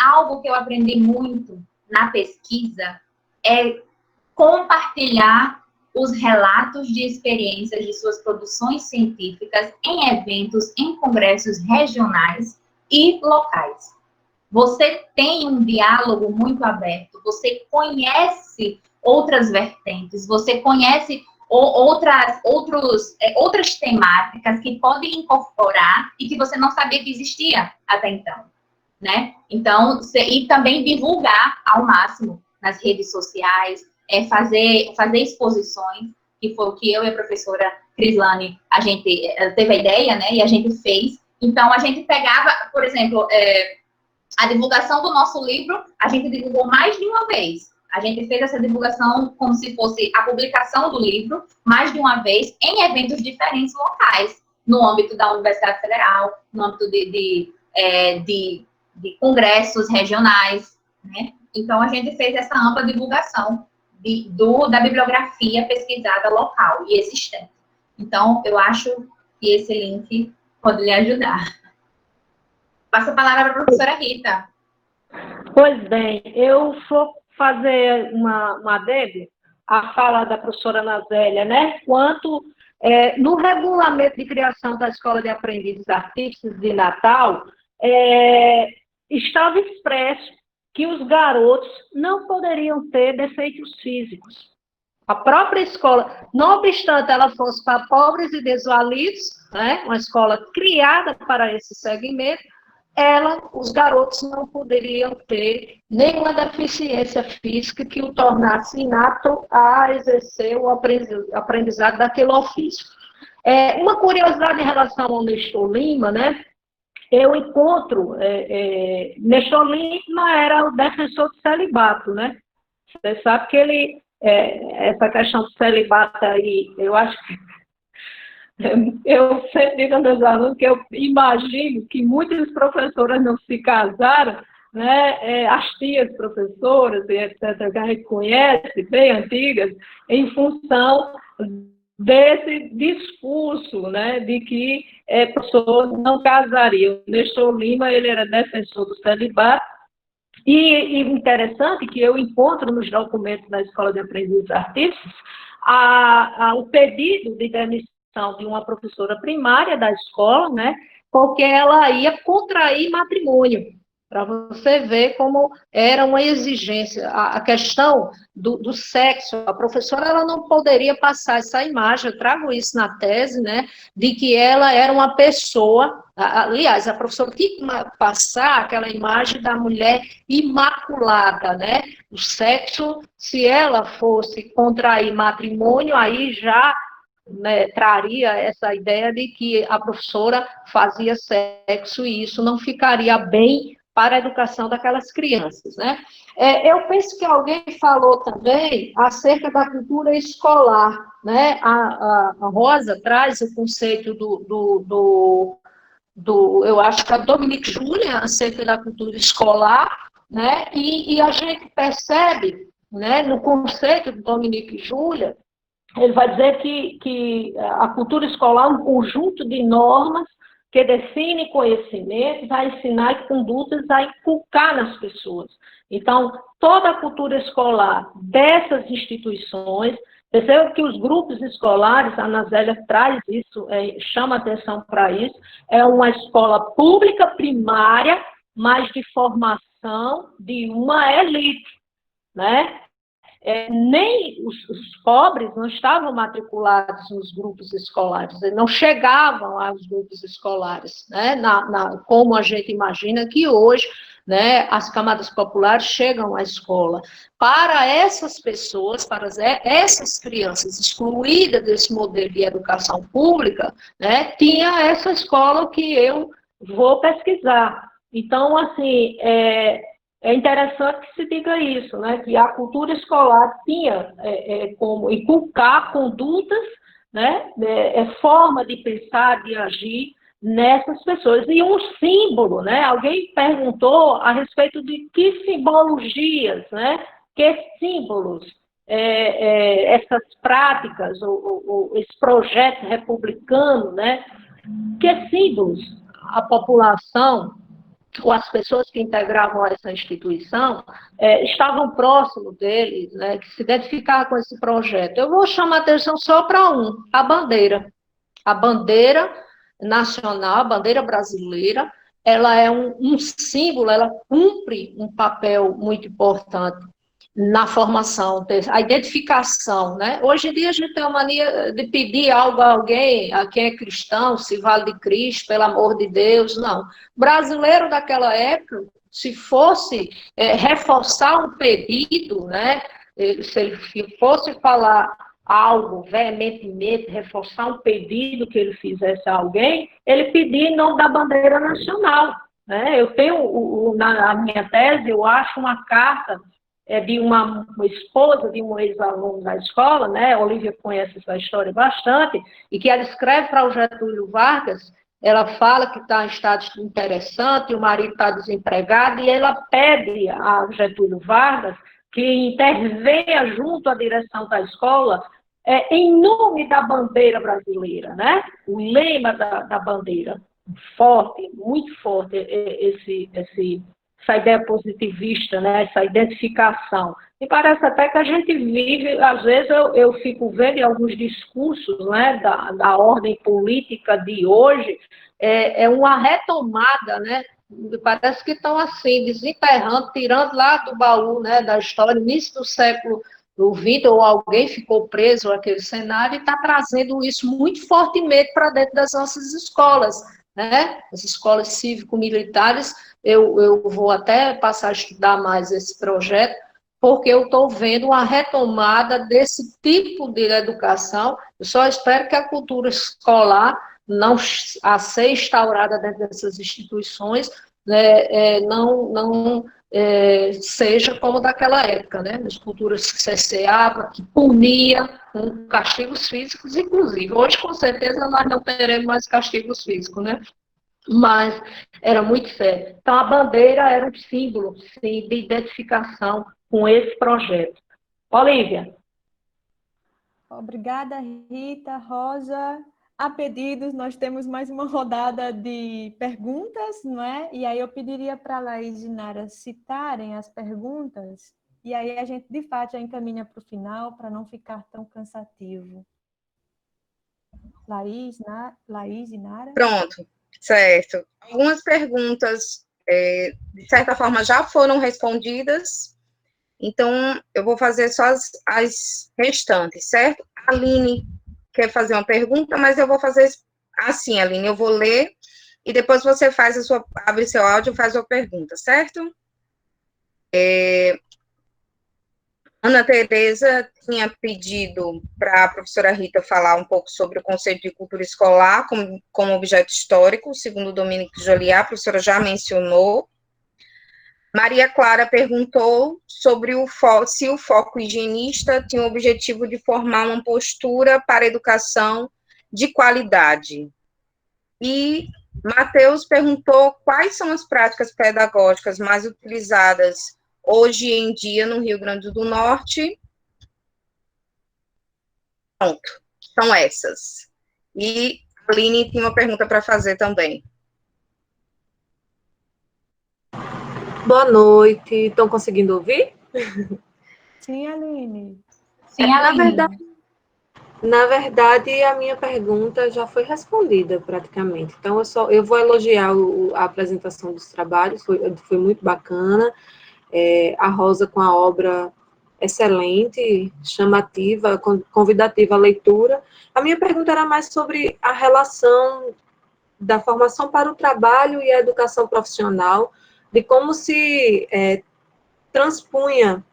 algo que eu aprendi muito na pesquisa é compartilhar os relatos de experiências de suas produções científicas em eventos, em congressos regionais e locais. Você tem um diálogo muito aberto, você conhece outras vertentes, você conhece outras temáticas que podem incorporar e que você não sabia que existia até então, né? Então, e também divulgar ao máximo nas redes sociais, fazer exposições, que foi o que eu e a professora Crislane, a gente teve a ideia, né, e a gente fez. Então, a gente pegava, por exemplo, a divulgação do nosso livro, a gente divulgou mais de uma vez. A gente fez essa divulgação como se fosse a publicação do livro, mais de uma vez, em eventos diferentes locais, no âmbito da Universidade Federal, no âmbito de congressos regionais, né? Então, a gente fez essa ampla divulgação da bibliografia pesquisada local e existente. Então, eu acho que esse link pode lhe ajudar. Passo a palavra para a professora Rita. Pois bem, eu vou fazer uma adendo à fala da professora Nazélia, né? Quanto no regulamento de criação da Escola de Aprendizes Artísticos de Natal, estava expresso que os garotos não poderiam ter defeitos físicos. A própria escola, não obstante ela fosse para pobres e desvalidos, né? Uma escola criada para esse segmento, os garotos não poderiam ter nenhuma deficiência física que o tornasse inapto a exercer o aprendizado daquele ofício. Uma curiosidade em relação ao Nestor Lima, né? Eu encontro, Nestor Lima era o defensor do celibato, né? Você sabe que ele, essa questão do celibato aí, eu acho que eu sempre digo aos meus alunos que eu imagino que muitas professoras não se casaram, né, as tias professoras, etc., que a gente conhece, bem antigas, em função desse discurso, né, de que pessoas não casariam. Nestor Lima, ele era defensor do celibato, e interessante que eu encontro nos documentos da Escola de Aprendizes Artísticos o pedido de demissão de uma professora primária da escola, né, porque ela ia contrair matrimônio, para você ver como era uma exigência. A questão do sexo, a professora ela não poderia passar essa imagem, eu trago isso na tese, né, de que ela era uma pessoa, aliás, a professora tinha que passar aquela imagem da mulher imaculada, né, o sexo, se ela fosse contrair matrimônio, aí já, né, traria essa ideia de que a professora fazia sexo e isso não ficaria bem para a educação daquelas crianças, né? Eu penso que alguém falou também acerca da cultura escolar, né? A Rosa traz o conceito eu acho que a Dominique Júlia, acerca da cultura escolar, né? E a gente percebe, né, no conceito do Dominique Júlia, ele vai dizer que a cultura escolar é um conjunto de normas que define conhecimentos, a ensinar e condutas a inculcar nas pessoas. Então, toda a cultura escolar dessas instituições, perceba que os grupos escolares, a Ana Zélia traz isso, chama atenção para isso, é uma escola pública primária, mas de formação de uma elite, né? nem os pobres não estavam matriculados nos grupos escolares, não chegavam aos grupos escolares, né, como a gente imagina que hoje, né, as camadas populares chegam à escola. Para essas pessoas, para essas crianças excluídas desse modelo de educação pública, né, tinha essa escola que eu vou pesquisar. Então, assim, é interessante que se diga isso, né, que a cultura escolar tinha como inculcar condutas, né, forma de pensar, de agir nessas pessoas. E um símbolo, né, alguém perguntou a respeito de que simbologias, né, que símbolos essas práticas, ou esse projeto republicano, né, que símbolos a população ou as pessoas que integravam essa instituição estavam próximos deles, né, que se identificavam com esse projeto. Eu vou chamar a atenção só para a bandeira. A bandeira nacional, a bandeira brasileira, ela é um símbolo, ela cumpre um papel muito importante na formação, a identificação, né? Hoje em dia a gente tem a mania de pedir algo a alguém, a quem é cristão, se vale de Cristo, pelo amor de Deus, não. O brasileiro daquela época, se fosse reforçar um pedido, né? Se ele fosse falar algo veementemente, reforçar um pedido que ele fizesse a alguém, ele pedia em nome da bandeira nacional, né? Eu tenho, na minha tese, eu acho uma carta de uma esposa de um ex-aluno da escola, né? A Olívia conhece essa história bastante, e que ela escreve para o Getúlio Vargas. Ela fala que está em estado interessante, o marido está desempregado, e ela pede a Getúlio Vargas que intervenha junto à direção da escola em nome da bandeira brasileira, né? O lema da bandeira, forte, muito forte, essa ideia positivista, né, essa identificação. E parece até que a gente vive, às vezes eu fico vendo em alguns discursos, né, da ordem política de hoje, uma retomada, né, parece que estão assim, desenterrando, tirando lá do baú, né, da história, início do século XX, ou alguém ficou preso naquele cenário e está trazendo isso muito fortemente para dentro das nossas escolas, né, as escolas cívico-militares. Eu vou até passar a estudar mais esse projeto, porque eu estou vendo uma retomada desse tipo de educação. Eu só espero que a cultura escolar, não a ser instaurada dentro dessas instituições, né, não seja como daquela época, né, as culturas que cerceava, que punia com castigos físicos, inclusive. Hoje, com certeza, nós não teremos mais castigos físicos, né? Mas era muito sério. Então, a bandeira era um símbolo, sim, de identificação com esse projeto. Olívia. Obrigada, Rita, Rosa. A pedidos, nós temos mais uma rodada de perguntas, não é? E aí eu pediria para a Laís e Nara citarem as perguntas, e aí a gente, de fato, já encaminha para o final, para não ficar tão cansativo. Laís e Nara? Pronto. Certo. Algumas perguntas, de certa forma, já foram respondidas, então eu vou fazer só as restantes, certo? A Aline quer fazer uma pergunta, mas eu vou fazer assim, Aline, eu vou ler e depois você abre seu áudio e faz a pergunta, certo? Ana Tereza tinha pedido para a professora Rita falar um pouco sobre o conceito de cultura escolar como objeto histórico, segundo Dominique Joliat, a professora já mencionou. Maria Clara perguntou sobre se o foco higienista tinha o objetivo de formar uma postura para a educação de qualidade. E Matheus perguntou quais são as práticas pedagógicas mais utilizadas hoje em dia no Rio Grande do Norte. Pronto, são essas. E a Aline tinha uma pergunta para fazer também. Boa noite, estão conseguindo ouvir? Sim, Aline. Sim, Aline. Na verdade, a minha pergunta já foi respondida praticamente. Então, eu vou elogiar a apresentação dos trabalhos, foi muito bacana. A Rosa com a obra excelente, chamativa, convidativa à leitura. A minha pergunta era mais sobre a relação da formação para o trabalho e a educação profissional, de como se transpunha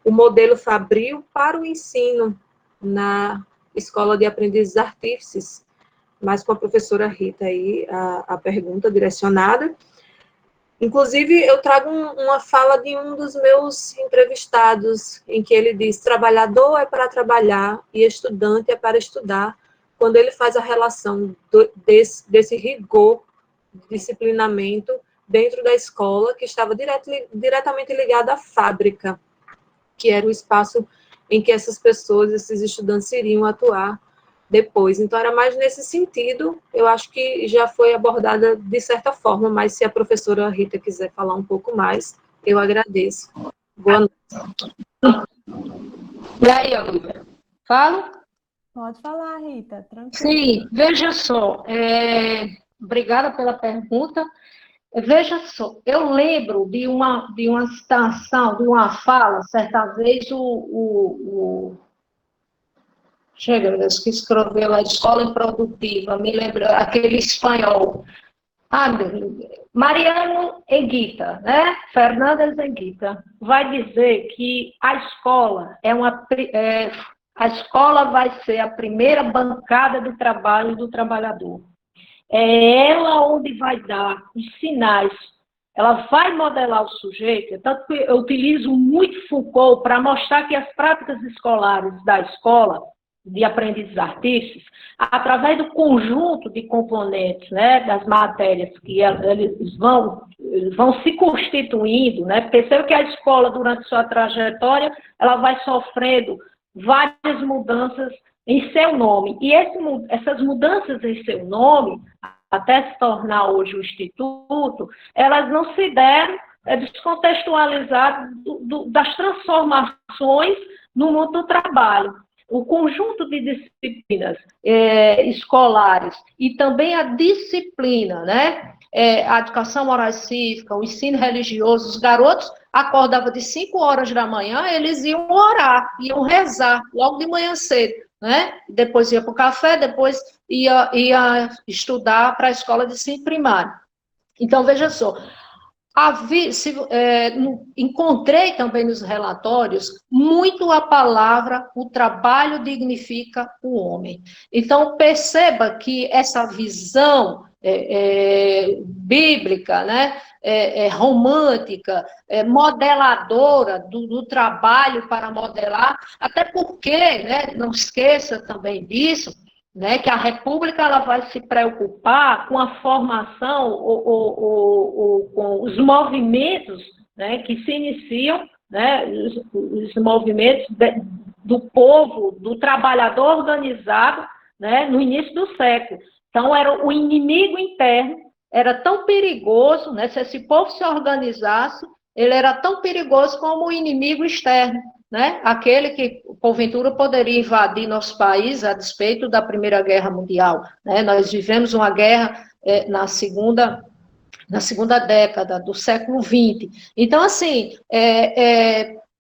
o modelo Fabril para o ensino na Escola de Aprendizes Artífices, mas com a professora Rita aí, a pergunta direcionada. Inclusive, eu trago uma fala de um dos meus entrevistados, em que ele diz: trabalhador é para trabalhar e estudante é para estudar, quando ele faz a relação desse rigor de disciplinamento dentro da escola, que estava diretamente ligado à fábrica, que era o espaço em que essas pessoas, esses estudantes, iriam atuar depois. Então, era mais nesse sentido. Eu acho que já foi abordada de certa forma, mas se a professora Rita quiser falar um pouco mais, eu agradeço. Boa noite. E aí, Olivia? Falo? Pode falar, Rita, tranquilo. Sim, veja só, obrigada pela pergunta. Veja só, eu lembro de uma citação, de uma fala, certa vez chega, eu esqueci de escrever a Escola Improdutiva, me lembro, aquele espanhol, Mariano Enguita, né? Fernandes Enguita, vai dizer que a escola a escola vai ser a primeira bancada do trabalho do trabalhador. É ela onde vai dar os sinais, ela vai modelar o sujeito, tanto que eu utilizo muito Foucault para mostrar que as práticas escolares da escola, de aprendizes artísticos, através do conjunto de componentes, né, das matérias que eles vão se constituindo, né, perceba que a escola, durante sua trajetória, ela vai sofrendo várias mudanças em seu nome. E essas mudanças em seu nome, até se tornar hoje o Instituto, elas não se deram descontextualizadas das transformações no mundo do trabalho. O conjunto de disciplinas escolares e também a disciplina, né? A educação moral e cívica, o ensino religioso, os garotos acordavam de 5 horas da manhã, eles iam orar, iam rezar, logo de manhã cedo, né? Depois ia para o café, depois ia estudar para a escola de ensino primário. Então, veja só, encontrei também nos relatórios muito a palavra "o trabalho dignifica o homem". Então, perceba que essa visão bíblica, né, romântica, modeladora do trabalho para modelar, até porque, né, não esqueça também disso, né, que a República ela vai se preocupar com a formação ou com os movimentos, né, que se iniciam, né, os movimentos do povo, do trabalhador organizado, né, no início do século. Então, era o inimigo interno, era tão perigoso, né, se esse povo se organizasse, ele era tão perigoso como o inimigo externo, né? Aquele que, porventura, poderia invadir nosso país a despeito da Primeira Guerra Mundial, né? Nós vivemos uma guerra na segunda década do século XX. Então, assim,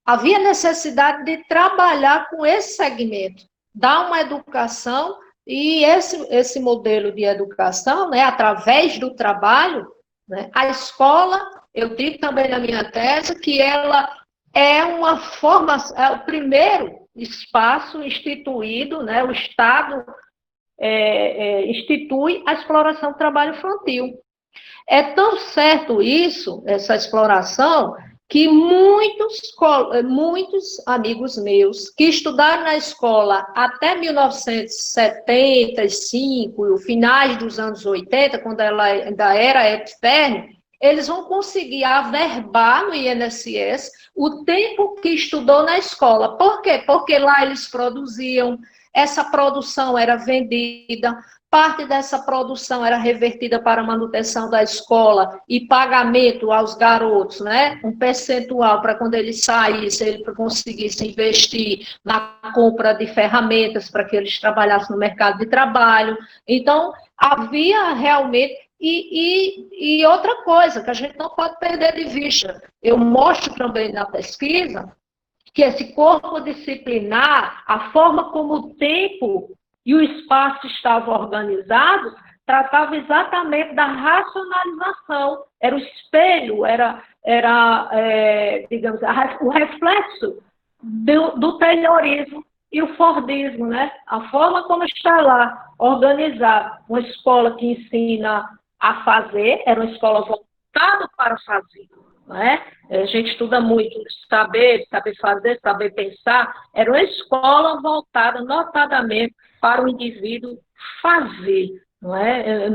havia necessidade de trabalhar com esse segmento, dar uma educação, e esse modelo de educação, né, através do trabalho, né, a escola, eu digo também na minha tese, que ela é uma formação, é o primeiro espaço instituído, né, o Estado institui a exploração do trabalho infantil. É tão certo isso, essa exploração, que muitos amigos meus que estudaram na escola até 1975, o finais dos anos 80, quando ela ainda era externa, eles vão conseguir averbar no INSS o tempo que estudou na escola. Por quê? Porque lá eles produziam, essa produção era vendida, parte dessa produção era revertida para a manutenção da escola e pagamento aos garotos, né? Um percentual para quando eles saíssem, ele conseguisse investir na compra de ferramentas para que eles trabalhassem no mercado de trabalho. Então, havia realmente... E outra coisa que a gente não pode perder de vista, eu mostro também na pesquisa que esse corpo disciplinar, a forma como o tempo e o espaço estavam organizados, tratava exatamente da racionalização. Era o espelho, digamos, o reflexo do taylorismo e o fordismo, né? A forma como está lá organizado. Uma escola que ensina a fazer, era uma escola voltada para fazer, né? A gente estuda muito saber fazer, saber pensar. Era uma escola voltada notadamente para o indivíduo fazer, não é?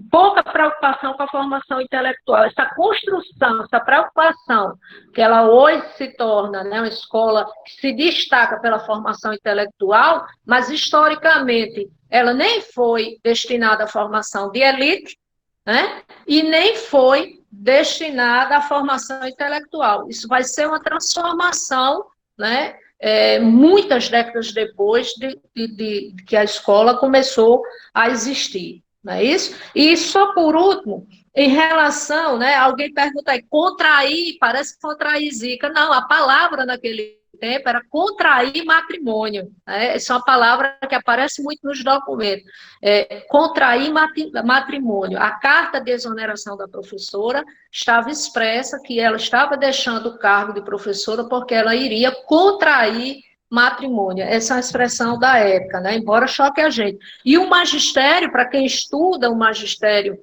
Pouca preocupação com a formação intelectual. Essa construção, essa preocupação, que ela hoje se torna, né, uma escola que se destaca pela formação intelectual, mas historicamente ela nem foi destinada à formação de elite, né? E nem foi destinada à formação intelectual. Isso vai ser uma transformação, né? Muitas décadas depois de que a escola começou a existir, não é isso? E só por último, em relação, né, alguém pergunta aí, contrair, parece contrair zica. Não, a palavra naquele tempo era contrair matrimônio, né? Essa é uma palavra que aparece muito nos documentos. Contrair matrimônio. A carta de exoneração da professora estava expressa que ela estava deixando o cargo de professora porque ela iria contrair matrimônio. Essa é uma expressão da época, né? Embora choque a gente. E o magistério, para quem estuda o magistério,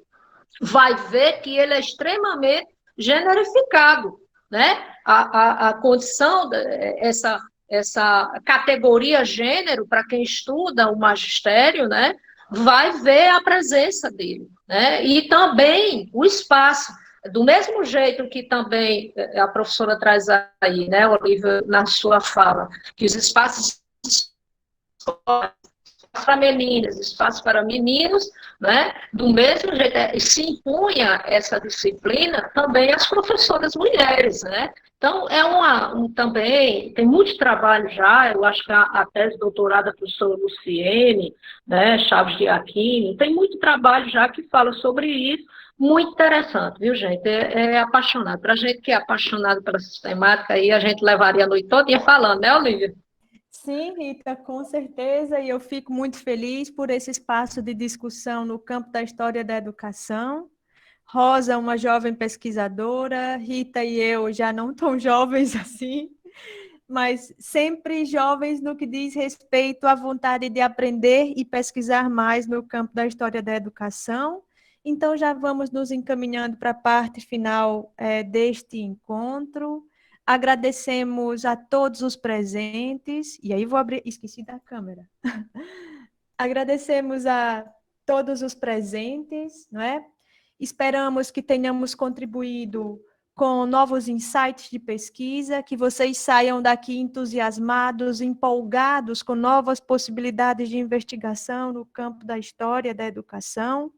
vai ver que ele é extremamente generificado, né? A condição, essa categoria gênero, para quem estuda o magistério, né, vai ver a presença dele, né? E também o espaço, do mesmo jeito que também a professora traz aí, né, Olivia, na sua fala, que os espaços para meninas, espaço para meninos, né? Do mesmo jeito, se impunha essa disciplina também às professoras mulheres, né? Então, também, tem muito trabalho já, eu acho que a tese de doutorado da professora Luciene, né, Chaves de Aquino, tem muito trabalho já que fala sobre isso, muito interessante, viu, gente? É apaixonado. Para a gente que é apaixonado pela sistemática, aí a gente levaria a noite toda falando, né, Olivia? Sim, Rita, com certeza, e eu fico muito feliz por esse espaço de discussão no campo da história da educação. Rosa, uma jovem pesquisadora, Rita e eu já não tão jovens assim, mas sempre jovens no que diz respeito à vontade de aprender e pesquisar mais no campo da história da educação. Então, já vamos nos encaminhando para a parte final deste encontro. Agradecemos a todos os presentes, e aí vou abrir, esqueci da câmera. Agradecemos a todos os presentes, não é? Esperamos que tenhamos contribuído com novos insights de pesquisa, que vocês saiam daqui entusiasmados, empolgados com novas possibilidades de investigação no campo da história da educação.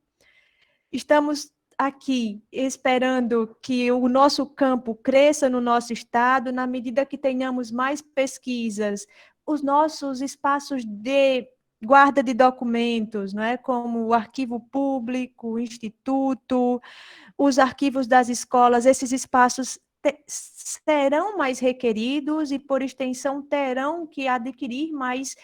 Estamos aqui esperando que o nosso campo cresça no nosso estado, na medida que tenhamos mais pesquisas, os nossos espaços de guarda de documentos, não é? Como o arquivo público, o instituto, os arquivos das escolas, esses espaços serão mais requeridos e, por extensão, terão que adquirir mais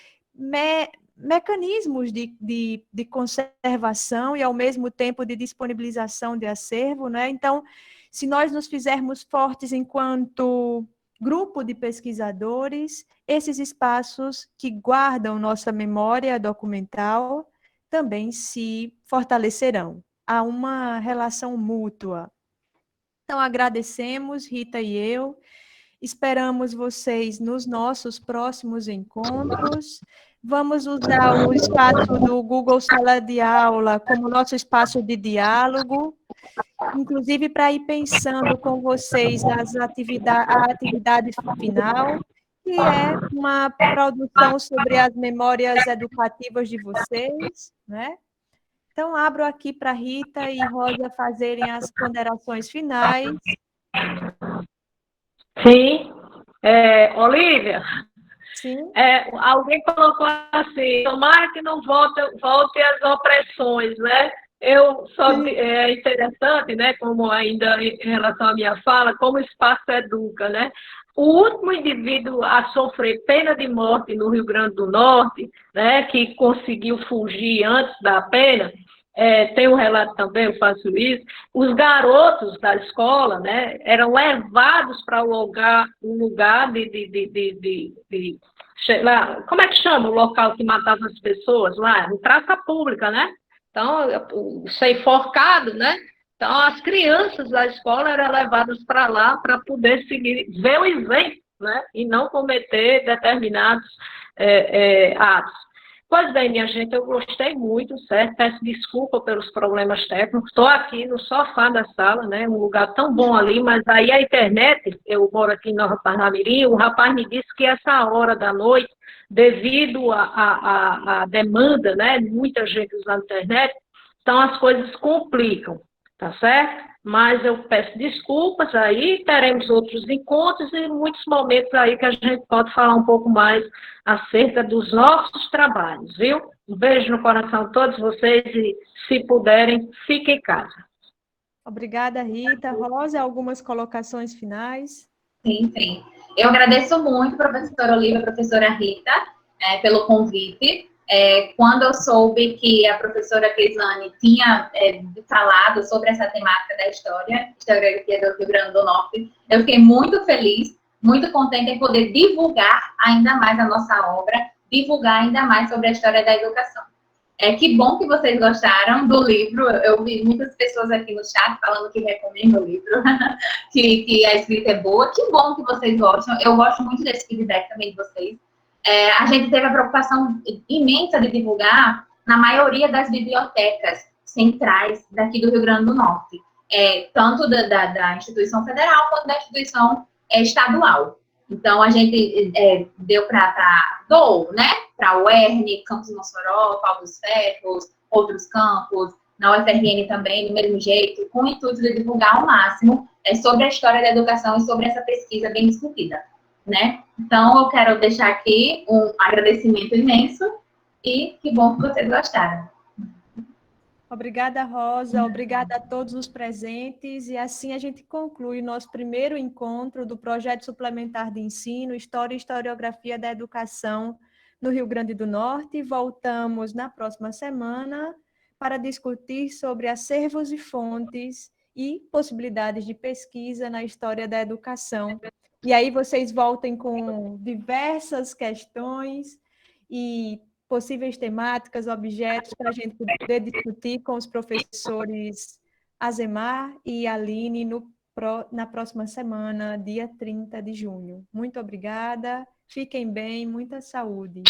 mecanismos de conservação e, ao mesmo tempo, de disponibilização de acervo, né? Então, se nós nos fizermos fortes enquanto grupo de pesquisadores, esses espaços que guardam nossa memória documental também se fortalecerão. Há uma relação mútua. Então, agradecemos, Rita e eu, esperamos vocês nos nossos próximos encontros. Vamos usar o espaço do Google Sala de Aula como nosso espaço de diálogo, inclusive para ir pensando com vocês a atividade final, que é uma produção sobre as memórias educativas de vocês, né? Então, abro aqui para Rita e Rosa fazerem as ponderações finais. Sim. Olivia? Sim. Alguém colocou assim, tomara que não volte as opressões, né? É interessante, né, como ainda em relação à minha fala, como o espaço educa, né? O último indivíduo a sofrer pena de morte no Rio Grande do Norte, né, que conseguiu fugir antes da pena, tem um relato também, eu faço isso, os garotos da escola, né, eram levados para um lugar sei lá, como é que chama o local que matava as pessoas lá? Em praça pública, né? Então, ser enforcado, né? Então, as crianças da escola eram levadas para lá para poder seguir, ver o exemplo, né? E não cometer determinados atos. Pois bem, minha gente, eu gostei muito, certo? Peço desculpa pelos problemas técnicos. Estou aqui no sofá da sala, né? Um lugar tão bom ali, mas aí a internet, eu moro aqui em Nova Parnamirim, o rapaz me disse que essa hora da noite, devido à demanda, né? Muita gente usando a internet, então as coisas complicam, tá certo? Mas eu peço desculpas aí, teremos outros encontros e muitos momentos aí que a gente pode falar um pouco mais acerca dos nossos trabalhos, viu? Um beijo no coração de todos vocês e, se puderem, fiquem em casa. Obrigada, Rita. Rosa, algumas colocações finais? Sim, sim. Eu agradeço muito, professora Olivia e professora Rita, pelo convite. Quando eu soube que a professora Crislane tinha falado sobre essa temática da historiografia do Rio Grande do Norte, eu fiquei muito feliz, muito contente em poder divulgar ainda mais a nossa obra, divulgar ainda mais sobre a história da educação. Que bom que vocês gostaram do livro. Eu vi muitas pessoas aqui no chat falando que recomendam o livro, que a escrita é boa. Que bom que vocês gostam. Eu gosto muito desse feedback também de vocês. A gente teve a preocupação imensa de divulgar na maioria das bibliotecas centrais daqui do Rio Grande do Norte, tanto da instituição federal quanto da instituição estadual. Então, a gente deu né, para o UERN, Campos Mossoró, Pau dos Ferros, outros campos, na UFRN também, do mesmo jeito, com o intuito de divulgar ao máximo sobre a história da educação e sobre essa pesquisa bem discutida, né? Então, eu quero deixar aqui um agradecimento imenso e que bom que vocês gostaram. Obrigada, Rosa. Obrigada a todos os presentes. E assim a gente conclui o nosso primeiro encontro do Projeto Suplementar de Ensino, História e Historiografia da Educação no Rio Grande do Norte. Voltamos na próxima semana para discutir sobre acervos e fontes e possibilidades de pesquisa na história da educação. E aí vocês voltem com diversas questões e possíveis temáticas, objetos para a gente poder discutir com os professores Azemar e Aline na próxima semana, dia 30 de junho. Muito obrigada, fiquem bem, muita saúde.